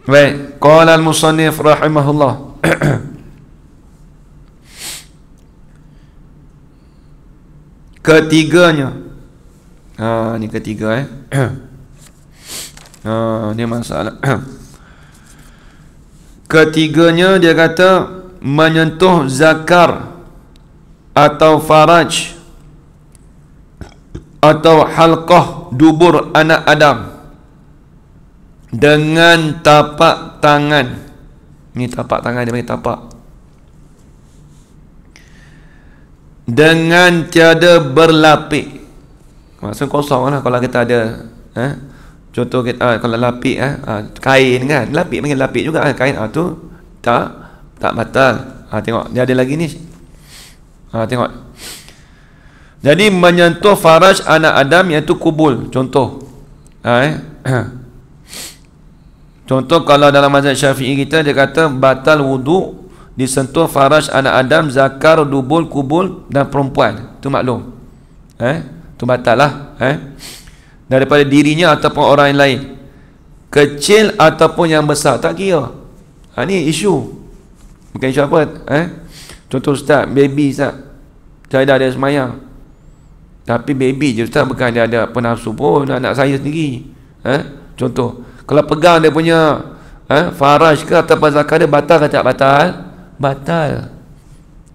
Baik, qala al-musannif rahimahullah. Ketiganya. Ni ketiga ni masalah. Ketiganya dia kata menyentuh zakar atau faraj atau halqah dubur anak Adam dengan tapak tangan. Ni tapak tangan dia panggil tapak. Dengan tiada berlapik. Maksud kosong lah kalau kita ada contoh kita kalau lapik kain kan, lapik panggil lapik juga kain tu tak batal. Tengok dia ada lagi ni. Tengok. Jadi menyentuh faraj anak Adam iaitu kubul. Contoh. Contoh kalau dalam mazhab Syafi'i kita dia kata batal wudu disentuh faraj anak Adam, zakar, dubul, kubul dan perempuan. Tu maklum. Tu batal lah. Daripada dirinya ataupun orang yang lain. Kecil ataupun yang besar tak kira. Ni isu. Bukan isu apa? Contoh Ustaz, baby Ustaz. Saya dah ada semayang. Tapi baby je Ustaz, bukan dia ada penafsu pun anak saya sendiri. Contoh, kalau pegang dia punya faraj ke ataupun zakar dia batal ke tak batal? Batal.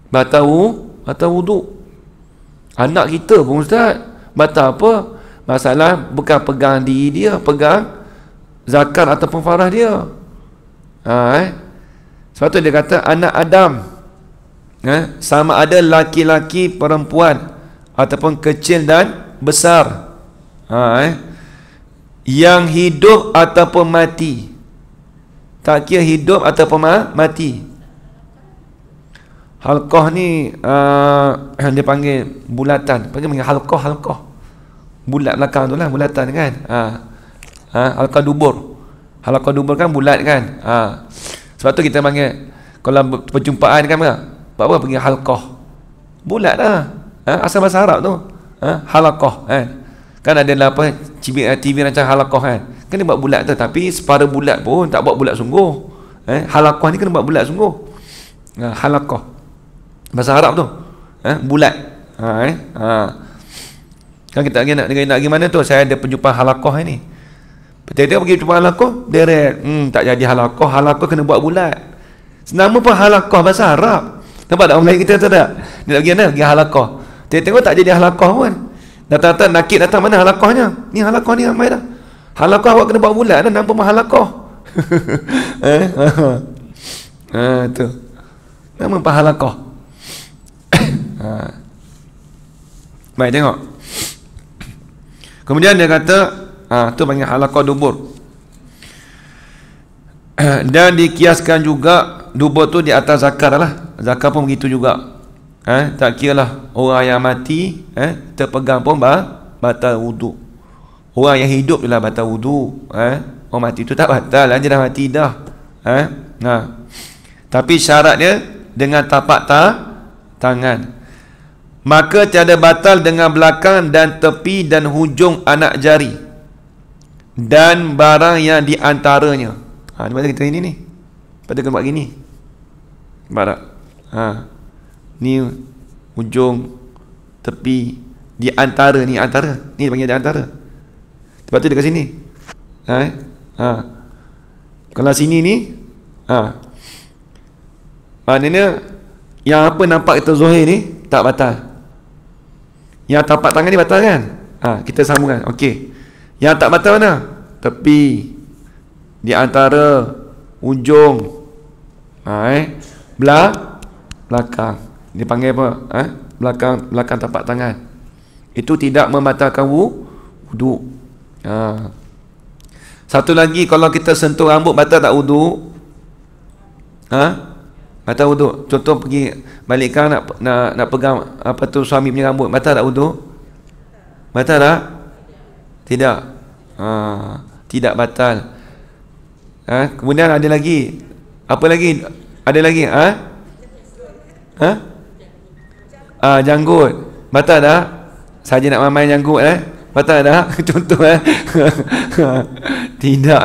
Batal wudu. Anak kita pun Ustaz, batal apa? Masalah bukan pegang diri dia, pegang zakar ataupun faraj dia. Sebab tu dia kata anak Adam sama ada laki-laki, perempuan ataupun kecil dan besar, yang hidup ataupun mati. Tak kira hidup ataupun mati. Halqah ni dia panggil bulatan. Panggil halqah. Bulat belakang tu lah, bulatan kan. Halqah dubur. Halqah dubur kan bulat kan. Sebab tu kita panggil kalau perjumpaan kan apa panggil halqah. Bulat lah. Asal bahasa Arab tu. Halaqah kan ada lah apa TV rancang halaqah kan. Kan dia buat bulat tu, tapi separa bulat pun tak buat bulat sungguh. Halaqah ni kena buat bulat sungguh. Halaqah bahasa Arab tu. Bulat. Kan kita nak pergi mana tu, saya ada perjumpaan halaqah ni. Tiada pergi perjumpaan halaqah direct tak jadi halaqah. Halaqah kena buat bulat. Senama pun halaqah bahasa Arab. Nampak tak orang Melayu kita tu tak? Dia nak pergi mana? Pergi halaqah. Tengok tak jadi halaqah pun. Datang-datang nakit datang mana halaqahnya? Ni halaqah ni ramai dah. Halaqah awak kena buat bulat dah, nampak mah halaqah. Tu. Nama apa halaqah? Baik, tengok. Kemudian dia kata tu panggil halaqah dubur. Dan dikiaskan juga dubur tu di atas zakar lah. Zakar pun begitu juga. Tak kira lah orang yang mati terpegang pun batal wudu. Orang yang hidup je lah batal wudu. Orang mati tu tak batal, dia dah mati dah. Tapi syaratnya dengan tapak tangan. Maka tiada batal dengan belakang dan tepi dan hujung anak jari dan barang yang di antaranya. Ni macam kita ini ni. Pada kena buat gini. Nampak tak? Ni hujung, tepi, di antara ni antara. Ni dia panggil di antara. Sebab tu dekat sini. Kalau sini ni maknanya yang apa nampak kita zahir ni tak batal. Yang tapak tangan ni batal kan? Kita sambungkan. Okey. Yang tak batal mana? Tepi, di antara, hujung, belakang. Dia panggil apa? Belakang tapak tangan. Itu tidak membatalkan wudu. Satu lagi, kalau kita sentuh rambut batal tak wudu? Batal wudu. Contoh pergi balikkan nak pegang apa tu suami punya rambut, batal tak wudu? Batal tak? Tidak. Tidak batal. Kemudian ada lagi. Apa lagi? Ada lagi? Janggut. Batal tak? Saja nak main janggut Batal tak? Contoh Tidak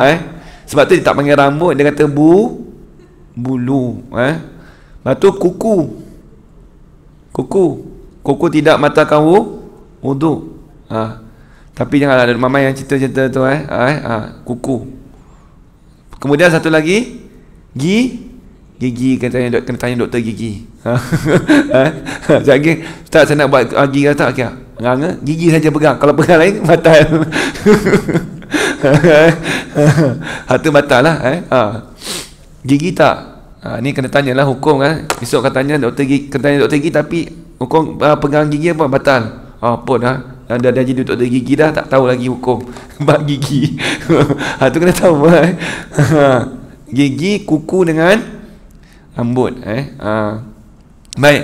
Sebab tu dia tak panggil rambut, dia kata bulu. Lepas tu kuku. Kuku tidak batalkan wuduk. Tapi jangan ada mama yang cerita-cerita tu kuku. Kemudian satu lagi gigi, kena tanya doktor gigi. Jadi tak saya nak buat gigi kata okey. Gigi saja pegang. Kalau pegang lain batal. Hatu batal lah. Gigi tak. Ni kena tanyalah hukum kan. Esok katanya doktor gigi, kena tanya doktor gigi, tapi hukum pegang gigi apa batal. Apa dah. Dah jadi doktor gigi dah tak tahu lagi hukum bab gigi. Tu kena tahu gigi, kuku dengan rambut. Baik.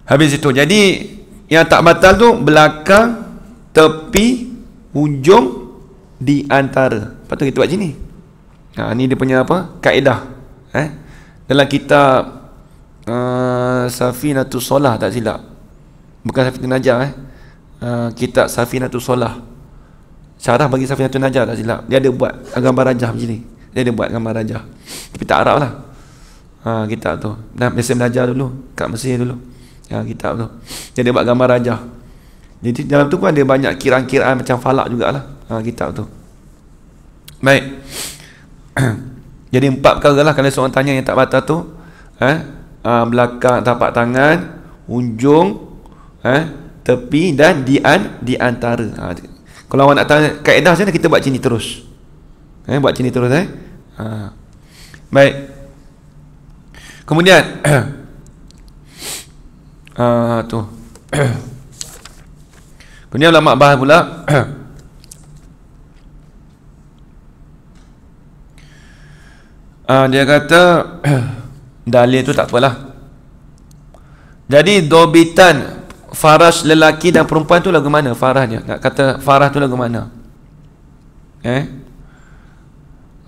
Habis itu. Jadi yang tak batal tu belakang, tepi, hujung, di antara. Patut kita buat macam ni. Ni dia punya apa? Kaedah. Dalam kitab Safinatus Solah tak silap. Bukan Safinatus Najah kitab Safinatus Solah. Syarah bagi Safinatus Najah tak silap. Dia ada buat gambar rajah macam ni. Dia ada buat gambar rajah. Tapi tak Arab lah. Kitab tu. Dah biasa belajar dulu kat Mesir dulu. Kitab tu. Dia ada buat gambar rajah. Jadi dalam tu pun ada banyak kiraan-kiraan macam falak jugalah. Kitab tu. Baik. Jadi 4 perkara lah kalau seorang tanya yang tak batal tu. Belakang tapak tangan, hujung, tepi dan di antara. Kalau awak nak tanya kaedah macam mana, kita buat macam ni terus. Buat macam ni terus. Baik. Kemudian tu. Kemudian ulama bahas pula dia kata dalil tu tak apalah. Jadi dobitan faraj lelaki dan perempuan tu lagu mana farajnya? Nak kata faraj tu lagu mana?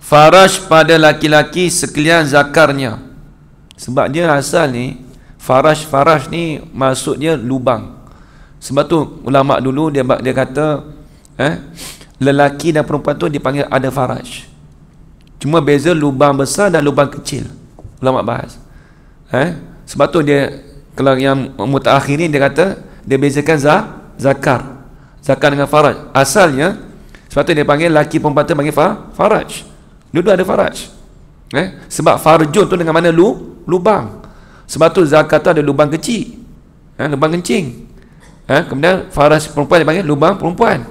Faraj pada laki-laki sekalian zakarnya. Sebab dia asal ni faraj ni maksud dia lubang. Sebab tu ulama dulu dia kata lelaki dan perempuan tu dipanggil ada faraj. Cuma beza lubang besar dan lubang kecil. Ulama bahas. Sebab tu dia, kalau yang mutaakhir ni dia kata dia bezakan zakar dengan faraj. Asalnya sebab tu dia panggil laki perempuan tu panggil faraj. Dua-dua ada faraj. Sebab farjun tu dengan mana lubang. Sebab tu zakar tu ada lubang kecil. Lubang kencing. Kemudian faraj perempuan dia panggil lubang perempuan.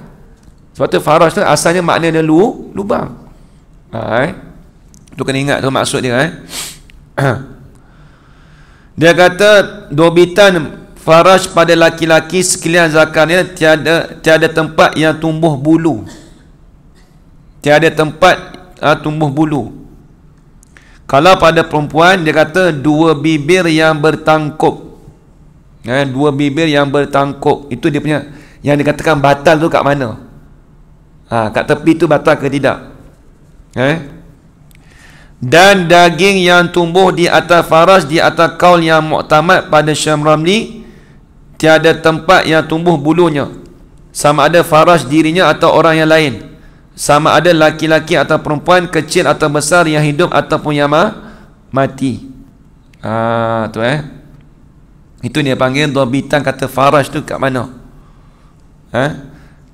Sebab tu faraj tu asalnya maknanya lubang. Tu kena ingat tu maksud dia. Dia kata dobitan faraj pada laki-laki sekalian zakarnya tiada tempat yang tumbuh bulu. Tiada tempat tumbuh bulu. Kalau pada perempuan dia kata dua bibir yang bertangkup. Dua bibir yang bertangkup. Itu dia punya yang dikatakan batal tu kat mana? Kat tepi tu batal ke tidak? Dan daging yang tumbuh di atas faraj di atas kaul yang muktamad pada Syam Ramli, tiada tempat yang tumbuh bulunya, sama ada faraj dirinya atau orang yang lain, sama ada laki-laki atau perempuan, kecil atau besar, yang hidup ataupun yang mati. Tu itu dia panggil dobitan kata faraj tu kat mana.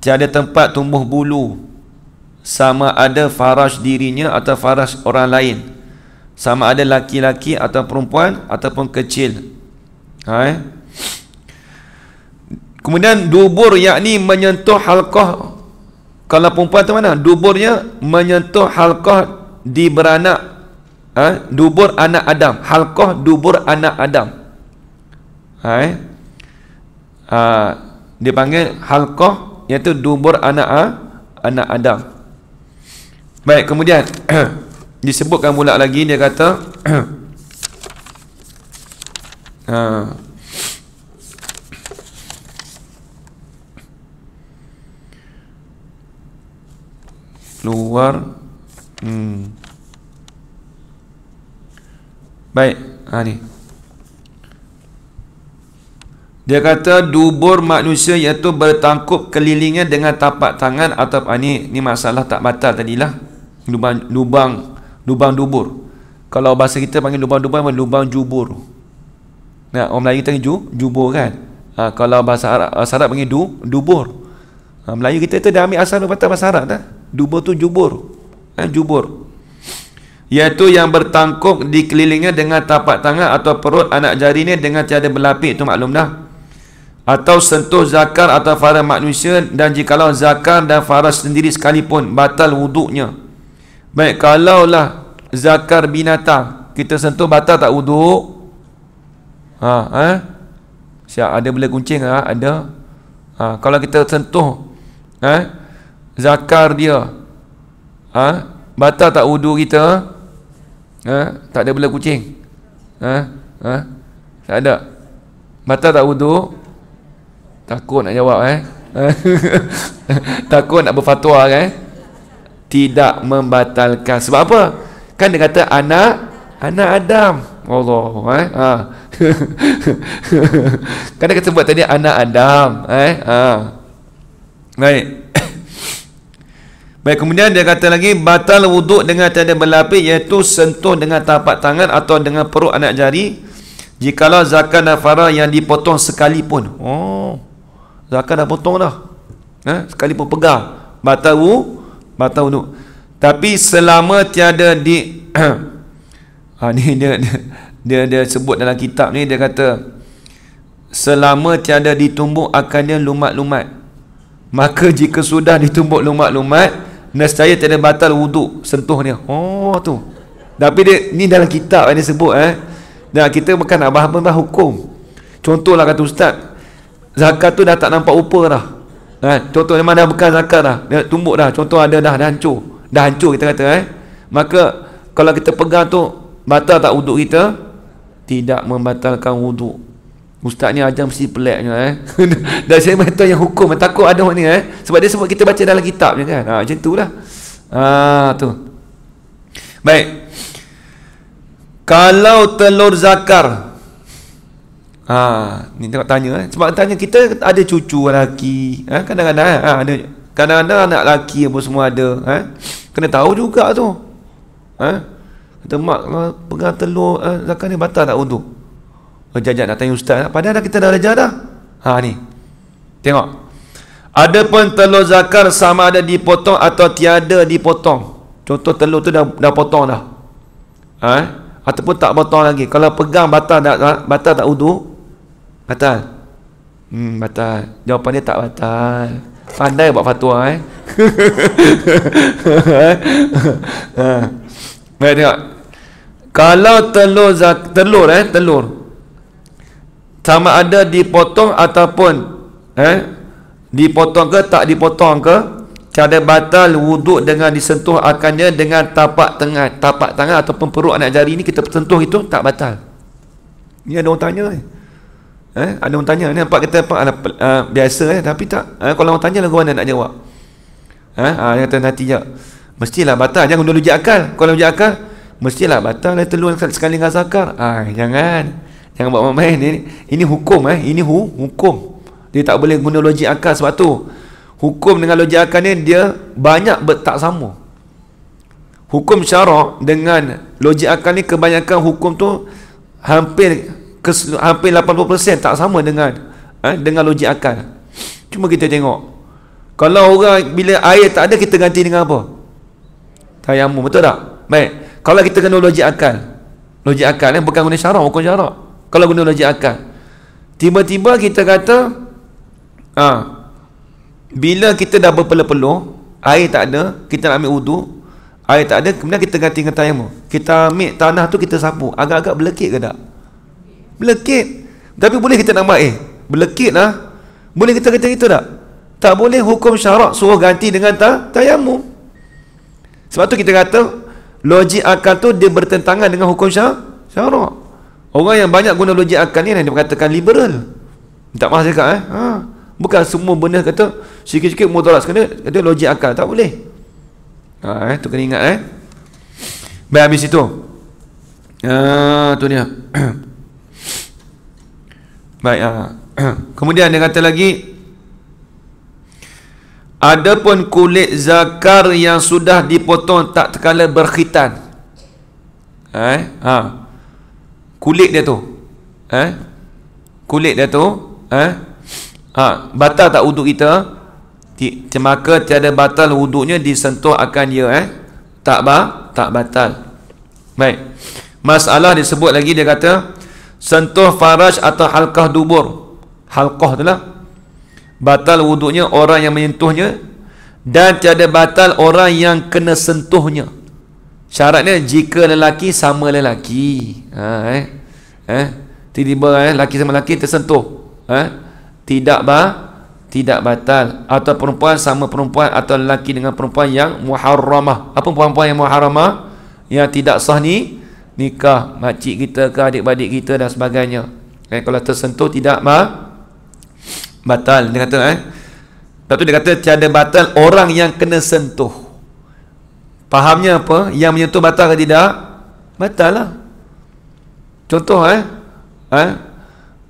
Tiada tempat tumbuh bulu, sama ada faraj dirinya atau faraj orang lain, sama ada laki-laki atau perempuan ataupun kecil. Kemudian dubur yakni menyentuh halqah. Kalau perempuan tu mana? Duburnya menyentuh halqah di beranak. Dubur anak Adam. Halqah dubur anak Adam. Dia panggil halqah, iaitu dubur anak Adam. Baik, kemudian disebutkan pula lagi dia kata keluar baik, ni dia kata dubur manusia iaitu bertangkup kelilingnya dengan tapak tangan atau ni masalah tak batal tadilah. Lubang dubur. Kalau bahasa kita panggil lubang dubur, lubang jubur. Nah, orang Melayu kita jubur kan. Kalau bahasa Arab panggil dubur. Melayu kita tu dah ambil asal daripada bahasa Arab dah. Dubur tu jubur. Jubur. Iaitu yang bertangkuk di kelilingnya dengan tapak tangan atau perut anak jarinya dengan tiada berlapik, itu maklum dah. Atau sentuh zakar atau farah manusia, dan jikalau zakar dan farah sendiri sekalipun batal wuduknya. Baik, kalaulah zakar binatang kita sentuh, batal tak wuduk? Siap, ada bela kuncing ada. Kalau kita sentuh zakar dia, batal tak wuduk kita? Tak ada bela kucing? Tak ada. Batal tak wuduk? Takut nak jawab takut nak berfatwa kan? Tidak membatalkan. Sebab apa? Kan dia kata anak Adam. Allah kan dia kata sebut tadi anak Adam. Baik. Baik, kemudian dia kata lagi batal wuduk dengan tiada berlapik, iaitu sentuh dengan tapak tangan atau dengan perut anak jari jikalau zakar dan farah yang dipotong sekalipun. Zakar dah potong dah, sekalipun pegang, batal wuduk. Tapi selama tiada di ni dia sebut dalam kitab ni, dia kata selama tiada ditumbuk akannya lumat-lumat, maka jika sudah ditumbuk lumat-lumat, nescaya tiada batal wuduk sentuh dia. Tu. Tapi dia ni dalam kitab dia sebut Dan kita bukan nak bahas hukum. Contohlah kata ustaz, zakat tu dah tak nampak rupa dah. Contoh memang dah bukan zakat dah. Dia tumbuk dah. Contoh ada dah hancur. Dah hancur kita kata Maka kalau kita pegang tu, batal tak wuduk kita? Tidak membatalkan wuduk. Ustaz ni ajar mesti peliknya Dan saya tahu yang hukum, takut ada orang ni sebab dia sebut kita baca dalam kitab je kan. Macam tu lah. Tu. Baik. Kalau telur zakar, ni tengok tanya sebab tanya kita ada cucu lelaki, kadang-kadang ada, kadang-kadang anak lelaki apa semua ada, kena tahu juga tu. Kata mak, pegang telur zakar ni batal tak wuduk? Jajak nak tanya ustaz, padahal kita dah belajar dah. Ni tengok, adapun telur zakar sama ada dipotong atau tiada dipotong. Contoh telur tu dah potong dah, ataupun tak potong lagi, kalau pegang batal tak wuduk? Batal. Batal. Jawapan dia tak batal. Pandai buat fatwa Baik, tengok. Kalau telur sama ada dipotong ataupun dipotong ke tak dipotong ke, tiada batal wuduk dengan disentuh akannya dengan tapak tangan ataupun perut anak jari ni, kita sentuh itu tak batal. Ni ada orang tanya ada orang tanya ni, nampak kita biasa tapi tak, kalau orang tanya lagu mana nak jawab? Dia kata nanti je mestilah batal, jangan guna logik akal. Kalau logik akal mestilah batal telur sekali dengan zakar. Jangan buat main. Ini hukum ini hukum. Dia tak boleh guna logik akal. Sebab tu hukum dengan logik akal ni dia banyak tak sama. Hukum syarak dengan logik akal ni, kebanyakan hukum tu hampir 80% tak sama dengan logik akal. Cuma kita tengok, kalau orang bila air tak ada, kita ganti dengan apa? Tayamum, betul tak? Baik, kalau kita guna logik akal bukan guna syarak, hukum syarak. Kalau guna logik akal, tiba-tiba kita kata bila kita dah berpeluh-peluh, air tak ada, kita nak ambil wuduk, air tak ada, kemudian kita ganti dengan tayamum. Kita ambil tanah tu, kita sapu, agak-agak belekit ke tak? Belekit. Tapi boleh kita nak air belekit lah, boleh kita kata itu tak? Tak boleh. Hukum syarak suruh ganti dengan tayamum. Sebab tu kita kata logik akal tu dia bertentangan dengan hukum syarak. Orang yang banyak guna logik akal ni yang dikatakan liberal. Tak maaf cakap bukan semua benda kata sikit-sikit mudarat, kena logik akal, tak boleh. Tu kena ingat Baik, habis itu tu dia. Baik, kemudian dia kata lagi, Adapun kulit zakar yang sudah dipotong tak terkala berkhitan, kulit dia tu, kulit dia tu, batal tak wuduk kita? Maka tiada batal wuduknya disentuh akan dia, tak batal. Baik. Masalah disebut lagi, dia kata sentuh faraj atau halqah dubur. Halqah itulah batal wuduknya orang yang menyentuhnya, dan tiada batal orang yang kena sentuhnya. Syaratnya jika lelaki sama lelaki, tiba-tiba lelaki sama lelaki tersentuh, tidak batal. Atau perempuan sama perempuan, atau lelaki dengan perempuan yang muharramah. Apa perempuan yang muharramah? Yang tidak sah nikah, makcik kita ke adik-adik kita dan sebagainya. Kalau tersentuh tidak batal. Dia kata lepas tu dia kata tiada batal orang yang kena sentuh. Fahamnya apa? Yang menyentuh batal ke tidak? Batal lah. Contoh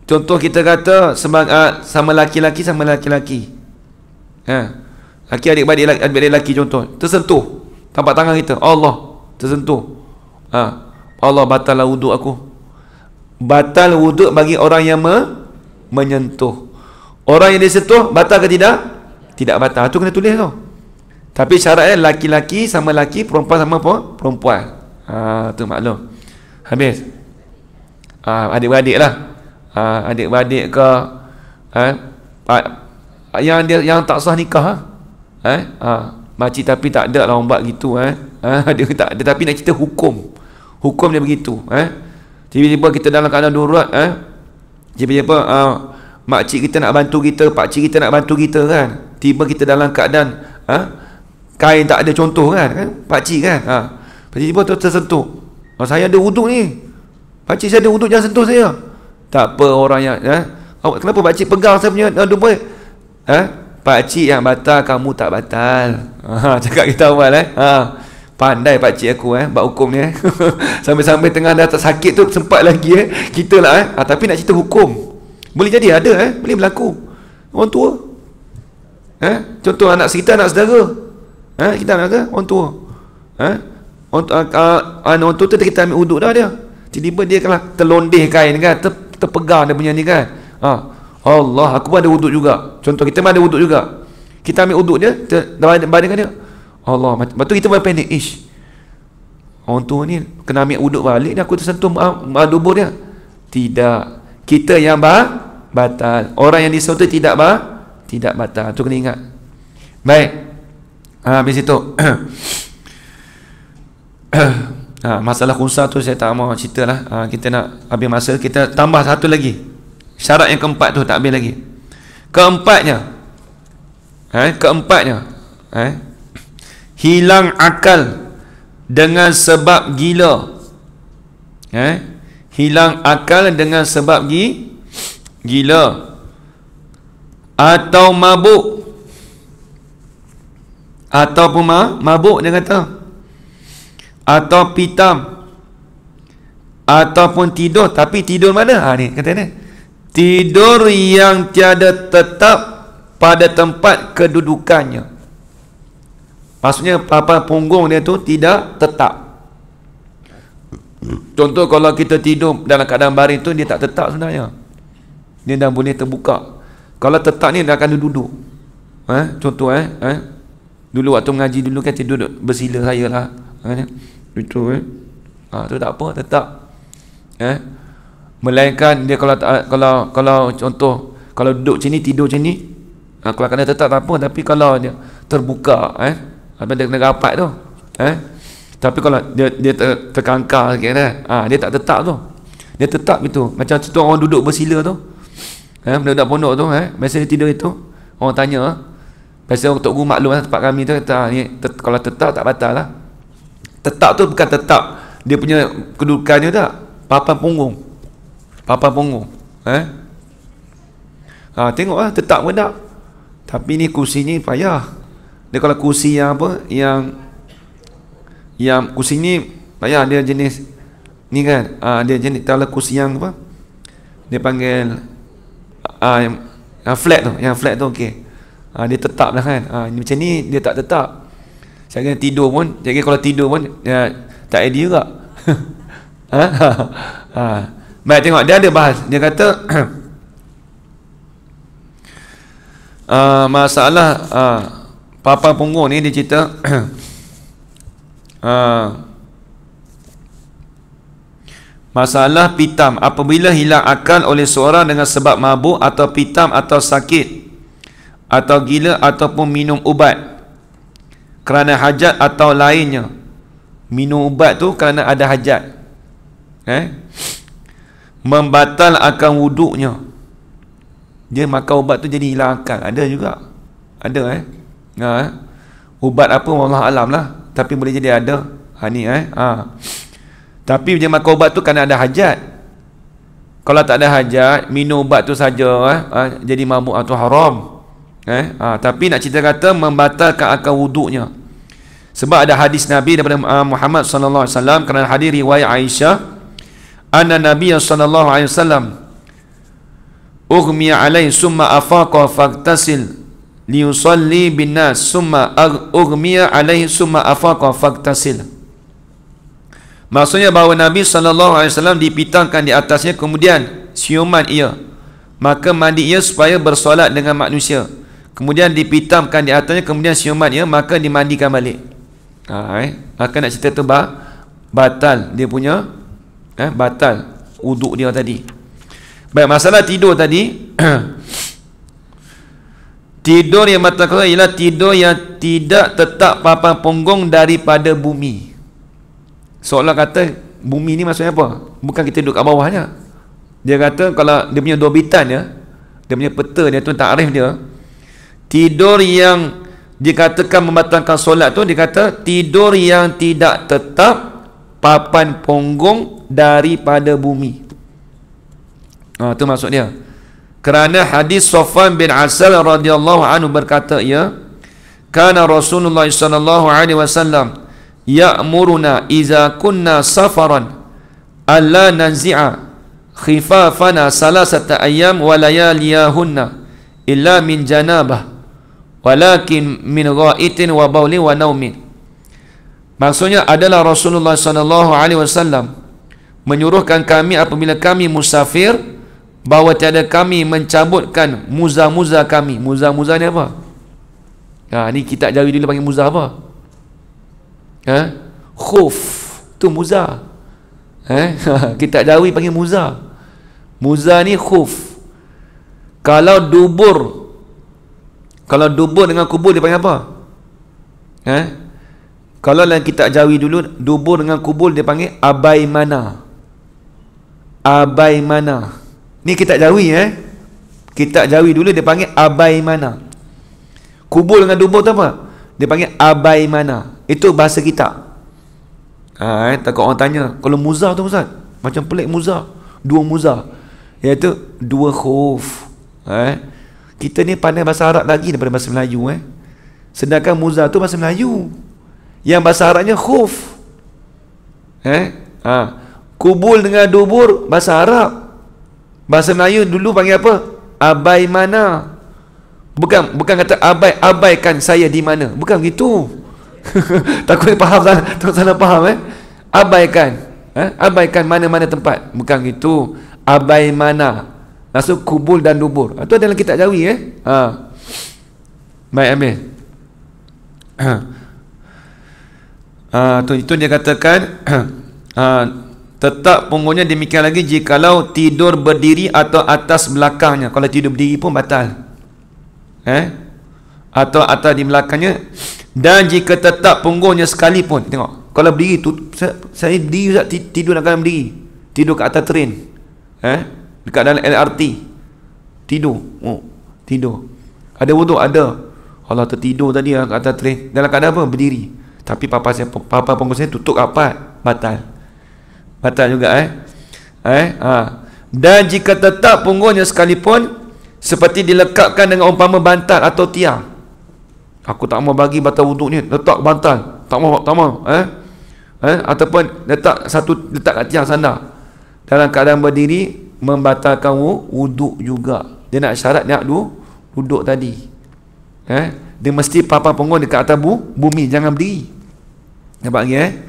contoh kita kata sama laki-laki sama laki-laki, laki adik-adik lelaki, contoh tersentuh tapak tangan kita, Allah tersentuh, Allah batal lah wuduk aku. Batal wuduk bagi orang yang menyentuh. Orang yang disentuh batal ke tidak? Tidak batal. Tu kena tulis tu. Tapi syaratnya laki-laki sama laki, perempuan sama perempuan. Tu maklum. Habis. Adik-beradik lah. Adik-beradik ke yang tak sah nikah, makcik tapi tak ada lah orang buat gitu, dia tak ada. Tapi nak cerita hukum dia begitu. Tiba-tiba kita dalam keadaan darurat, tiba-tiba makcik kita nak bantu kita, pakcik kita nak bantu kita kan, tiba kita dalam keadaan kain tak ada, contoh kan pakcik kan, tiba-tiba tu tersentuh, saya ada wuduk ni, pakcik saya ada wuduk, jangan sentuh saya. Tak apa orang yang kenapa pakcik pegang saya punya dubai? Pakcik yang batal, kamu tak batal. Cakap kita awal pandai pakcik aku buat hukum ni sampai-sampai tengah dah tak sakit tu sempat lagi kita lah tapi nak cerita hukum. Boleh jadi ada boleh berlaku. Orang tua contoh anak kita, anak saudara, kita nak ke orang tua, orang tua tu kita ambil wuduk dah dia, tiba-tiba dia kalau terlondeh kain kan, terpegang dia punya ni kan, Allah, aku pun ada wuduk juga. Contoh kita pun ada wuduk juga, kita ambil wuduk dia badan dia, Allah, lepas tu kita boleh pendek, orang tua ni kena ambil wuduk balik dia, aku tersentuh dubur dia. Tidak, kita yang batal, orang yang disentuh tidak batal. Tu kena ingat. Baik. Habis itu masalah khunsa tu saya tak mau cerita lah. Kita nak habis masa, kita tambah satu lagi. Syarat yang keempat tu tak habis lagi. Keempatnya hilang akal dengan sebab gila. Hilang akal dengan sebab gila atau mabuk, ataupun mabuk dia kata, atau pitam, ataupun tidur. Tapi tidur mana? Ni kata ni, tidur yang tiada tetap pada tempat kedudukannya. Maksudnya papan punggung dia tu tidak tetap. Contoh kalau kita tidur dalam keadaan baring tu, dia tak tetap sebenarnya, dia dah boleh terbuka. Kalau tetap ni dia akan duduk. Contoh dulu waktu mengaji dulu kan tidur bersila saya lah, itu tu tak apa, tetap. Melainkan dia kalau contoh kalau duduk sini, tidur sini, kalau kena tetap tak apa. Tapi kalau dia terbuka, apa dia kena rapat tu, tapi kalau dia terkangkar sikit dia tak tetap tu. Dia tetap itu. Macam tu orang duduk bersila tu, budak-budak pondok tu, biasa dia tidur itu, orang tanya, biasa Tok Guru maklum tempat kami tu kata, ni kalau tetap tak batal lah. Tetap tu bukan tetap dia punya kedudukannya tak, papan punggung. Tengoklah tetap pun tak. Tapi ni kursi ni payah. Dia kalau kursi yang apa, yang kursi ni payah, dia jenis ni kan, dia jenis, kalau kursi yang apa dia panggil yang flat tu, okey. Dia tetap lah kan. Macam ni dia tak tetap. Saya kena tidur pun, saya kira kalau tidur pun tak idea juga. Baik, tengok dia ada bahas. Dia kata masalah papan punggung ni dia cerita masalah pitam apabila hilang akal oleh seorang dengan sebab mabuk atau pitam atau sakit atau gila ataupun minum ubat kerana hajat atau lainnya. Minum ubat tu kerana ada hajat, membatal akan wuduknya. Dia makan ubat tu jadi hilang akal. Ada juga. Ada ubat apa wallah alam lah, tapi boleh jadi ada. Tapi dia makan ubat tu kerana ada hajat. Kalau tak ada hajat, minum ubat tu saja jadi mabuk atau haram. Tapi nak cerita kata membatalkan akan wuduknya. Sebab ada hadis Nabi daripada Muhammad sallallahu alaihi wasallam, kerana hadis riwayat Aisyah, anna Nabi sallallahu alaihi wasallam ughmiya alaihi summa afaqa fagtasil liyusalli bin nas summa ughmiya alaihi summa afaqa fagtasil. Maksudnya bahawa Nabi sallallahu alaihi wasallam dipitangkan di atasnya, kemudian siuman ia, maka mandi ia supaya bersolat dengan manusia. Kemudian dipitamkan di atasnya, kemudian siuman ia, maka dimandikan balik. Maka nak cerita tu batal dia punya batal wuduk dia tadi. Baik, masalah tidur tadi tidur yang batal ialah tidur yang tidak tetap papan punggung daripada bumi. Seolah kata bumi ni maksudnya apa? Bukan kita duduk kat bawahnya. Dia kata kalau dia punya dorbitan dia punya peta dia tu, takrif dia, tidur yang dikatakan membatalkan solat tu, dia kata tidur yang tidak tetap papan punggung daripada bumi. Tu maksud dia. Kerana hadis Safwan bin Asal radhiyallahu anhu berkata ia, kana Rasulullah sallallahu alaihi wasallam ya'muruna iza kunna safaran alla nanzi'a khifafana salasata ayyam wa layaliyahunna illa min janabah walakin min ghaitin wa bauli wa naumin. Maksudnya adalah Rasulullah sallallahu alaihi wasallam menyuruhkan kami apabila kami musafir, bahawa tiada kami mencabutkan muza-muza kami. Muza-muza ni apa? Ni kitab Jawi dulu panggil muza apa? Khuf tu muza. Kitab Jawi panggil muza. Muza ni khuf. Kalau dubur dengan kubur dia panggil apa? Kalau dalam kitab Jawi dulu, dubur dengan kubur dia panggil abai mana. Abai mana. Ni kitab Jawi kitab Jawi dulu dia panggil abai mana. Kubur dengan dubur tu apa? Dia panggil abai mana. Itu bahasa kitab. Takut orang tanya, kalau muza tu Ustaz, macam pelik muza, dua muza, iaitu dua khuf. Kita ni pandai bahasa Arab lagi daripada bahasa Melayu. Sedangkan muza tu bahasa Melayu, yang bahasa Arabnya khuf. Kubul dengan dubur bahasa Arab, bahasa Melayu dulu panggil apa? Abai mana. Bukan kata abaikan saya di mana, bukan begitu. Takut faham salah faham. Abaikan mana-mana tempat, bukan gitu. Abai mana maksud kubul dan dubur. Itu dalam kitab Jawi. Baik, ambil. Itu dia katakan tetap punggungnya. Demikian lagi jikalau tidur berdiri atau atas belakangnya. Kalau tidur berdiri pun batal, atau atas di belakangnya. Dan jika tetap punggungnya sekalipun. Tengok, kalau berdiri tu, saya berdiri tidur dalam berdiri, tidur kat atas train, dekat dalam LRT, tidur. Ada wuduk? Ada. Allah, tertidur tadi kat atas train, dalam keadaan apa? Berdiri. Tapi papa punggung saya tutup rapat, batal juga. Dan jika tetap punggungnya sekalipun, seperti dilekatkan dengan umpama bantal atau tiang. Aku tak mau bagi batal wuduk ni, letak bantal, tak mau. Ataupun letak kat tiang sana, dalam keadaan berdiri, membatalkan wuduk juga. Dia nak syarat nak duduk tadi. Dia mesti papan punggung dekat atas bumi, jangan berdiri. Nampak lagi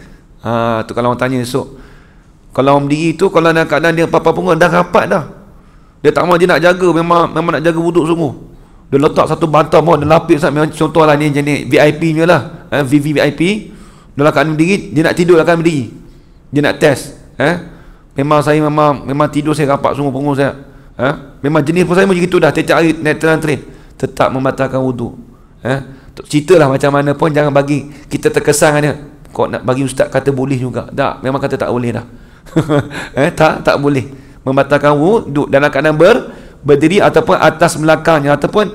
tu kalau orang tanya esok, kalau orang berdiri tu, kalau dalam keadaan dia papan punggung dah rapat dah, dia tak mahu, dia nak jaga, memang nak jaga wuduk sungguh, dia letak satu bantal pun, dia lapis. Contohlah ni jenis VIP punya lah, VVVIP. Dalam keadaan berdiri, dia nak tidur dalam keadaan berdiri, dia nak test. Memang tidur saya rapat sungguh punggung saya. Memang jenis pun saya macam itu dah, tiap hari naik train, tetap membatalkan wuduk. Ceritalah macam mana pun, jangan bagi kita terkesan dia. Kau nak bagi ustaz kata boleh juga, tak, memang kata tak boleh dah. tak boleh membatalkan wuduk dalam keadaan berdiri ataupun atas belakangnya, ataupun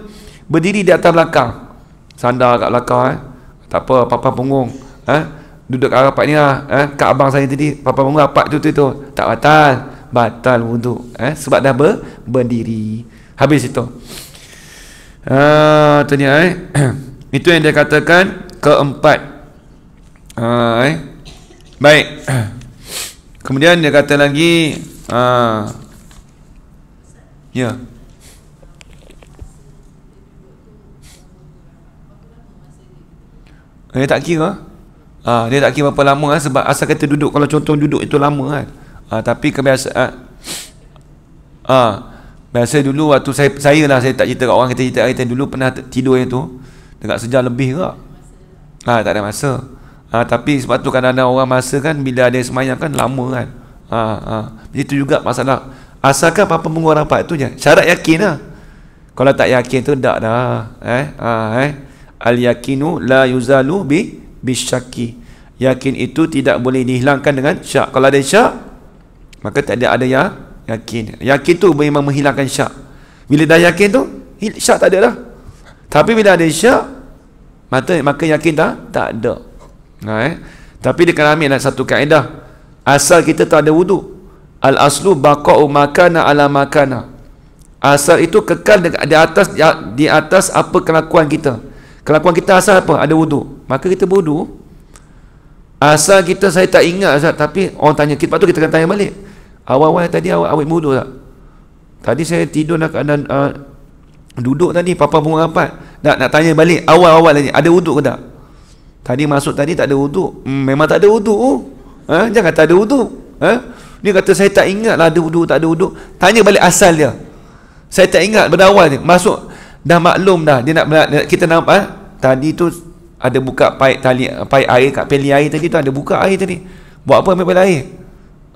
berdiri di atas belakang, sandar kat belakang, tak apa, papan punggung, duduk kat rapat ni lah, kat abang saya tadi, papan punggung rapat tu tak batal wuduk, sebab dah berdiri. Habis itu. Tu ni itu yang dia katakan keempat. Baik. Kemudian dia kata lagi, ya. Dia tak kira. Dia tak kira berapa lama, sebab asal kata duduk, kalau contoh duduk itu lama kan. Tapi kebiasaan biasa dulu waktu saya tak cerita kat orang, kita dulu pernah tidur itu dekat sejam lebih ke. Tak ada masa. Tapi sebab tu kadang-kadang orang masa kan, bila ada semayang kan lama kan. Begitu juga masalah, asalkan papan punggung rapat tu je. Syarat yakin lah. Kalau tak yakin tu tak dah. Al yakinu la yuzalu bisyaki. Yakin itu tidak boleh dihilangkan dengan syak. Kalau ada syak, maka tak ada yakin. Yakin tu memang menghilangkan syak. Bila dah yakin tu, syak tak ada dah. Tapi bila ada syak, maka yakin tak ada. Tapi dia kena ambil satu kaedah. Asal kita tak ada wuduk, al aslu baqa'u makana ala makana. Asal itu kekal di atas apa kelakuan kita. Kelakuan kita asal apa? Ada wuduk, maka kita berwuduk. Asal kita, saya tak ingat Ustaz, tapi orang tanya, lepas tu kita akan tanya balik, awal-awal tadi awak berwuduk tak? Tadi saya tidur nak keadaan duduk tadi, papan punggung rapat. Nak tanya balik awal-awal tadi, ada wuduk ke tak? Tadi masuk tadi tak ada wuduk. Memang tak ada wuduk. Jangan kata ada wuduk. Dia kata saya tak ingat lah ada wuduk tak ada wuduk. Tanya balik asal dia. Saya tak ingat berawal ni. Masuk dah maklum dah. Dia nak kita nampak tadi tu ada buka paip air kat peli air tadi tu, ada buka air tadi. Buat apa ambil peli air?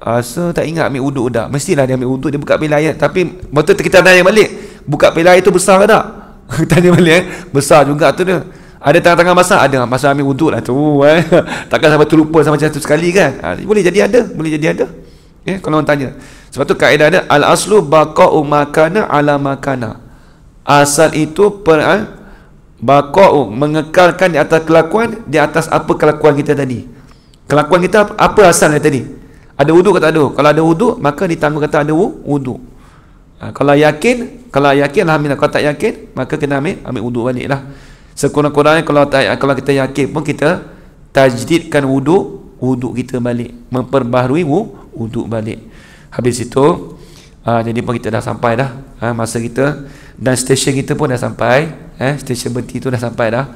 Asa tak ingat ambil wuduk dah. Mestilah dia ambil wuduk, dia buka peli air. Tapi betul kita tanya balik, buka peli air tu besar ke tak? Tanya balik besar juga tu dia. Ada tangan-tangan basah? Ada. Masa ambil wuduk lah tu. Takkan sampai terlupa sama macam tu sekali kan. Boleh jadi ada. Kalau orang tanya. Sebab tu kaedah ada, al-aslu baqa'u makana ala makana. Asal itu baqa'u, mengekalkan di atas kelakuan, di atas apa kelakuan kita tadi. Kelakuan kita apa asalnya tadi? Ada wuduk ke tak ada? Kalau ada wuduk, maka ditanggung kata ada wuduk. Kalau yakin alhamdulillah. Kalau tak yakin, maka kena ambil wuduk balik lah. Sekurang-kurangnya kalau kita yakin pun, kita tajdidkan wuduk kita balik, memperbaharui wuduk balik. Habis itu jadi pun kita dah sampai dah masa kita, dan stesen kita pun dah sampai, stesen berhenti tu dah sampai dah.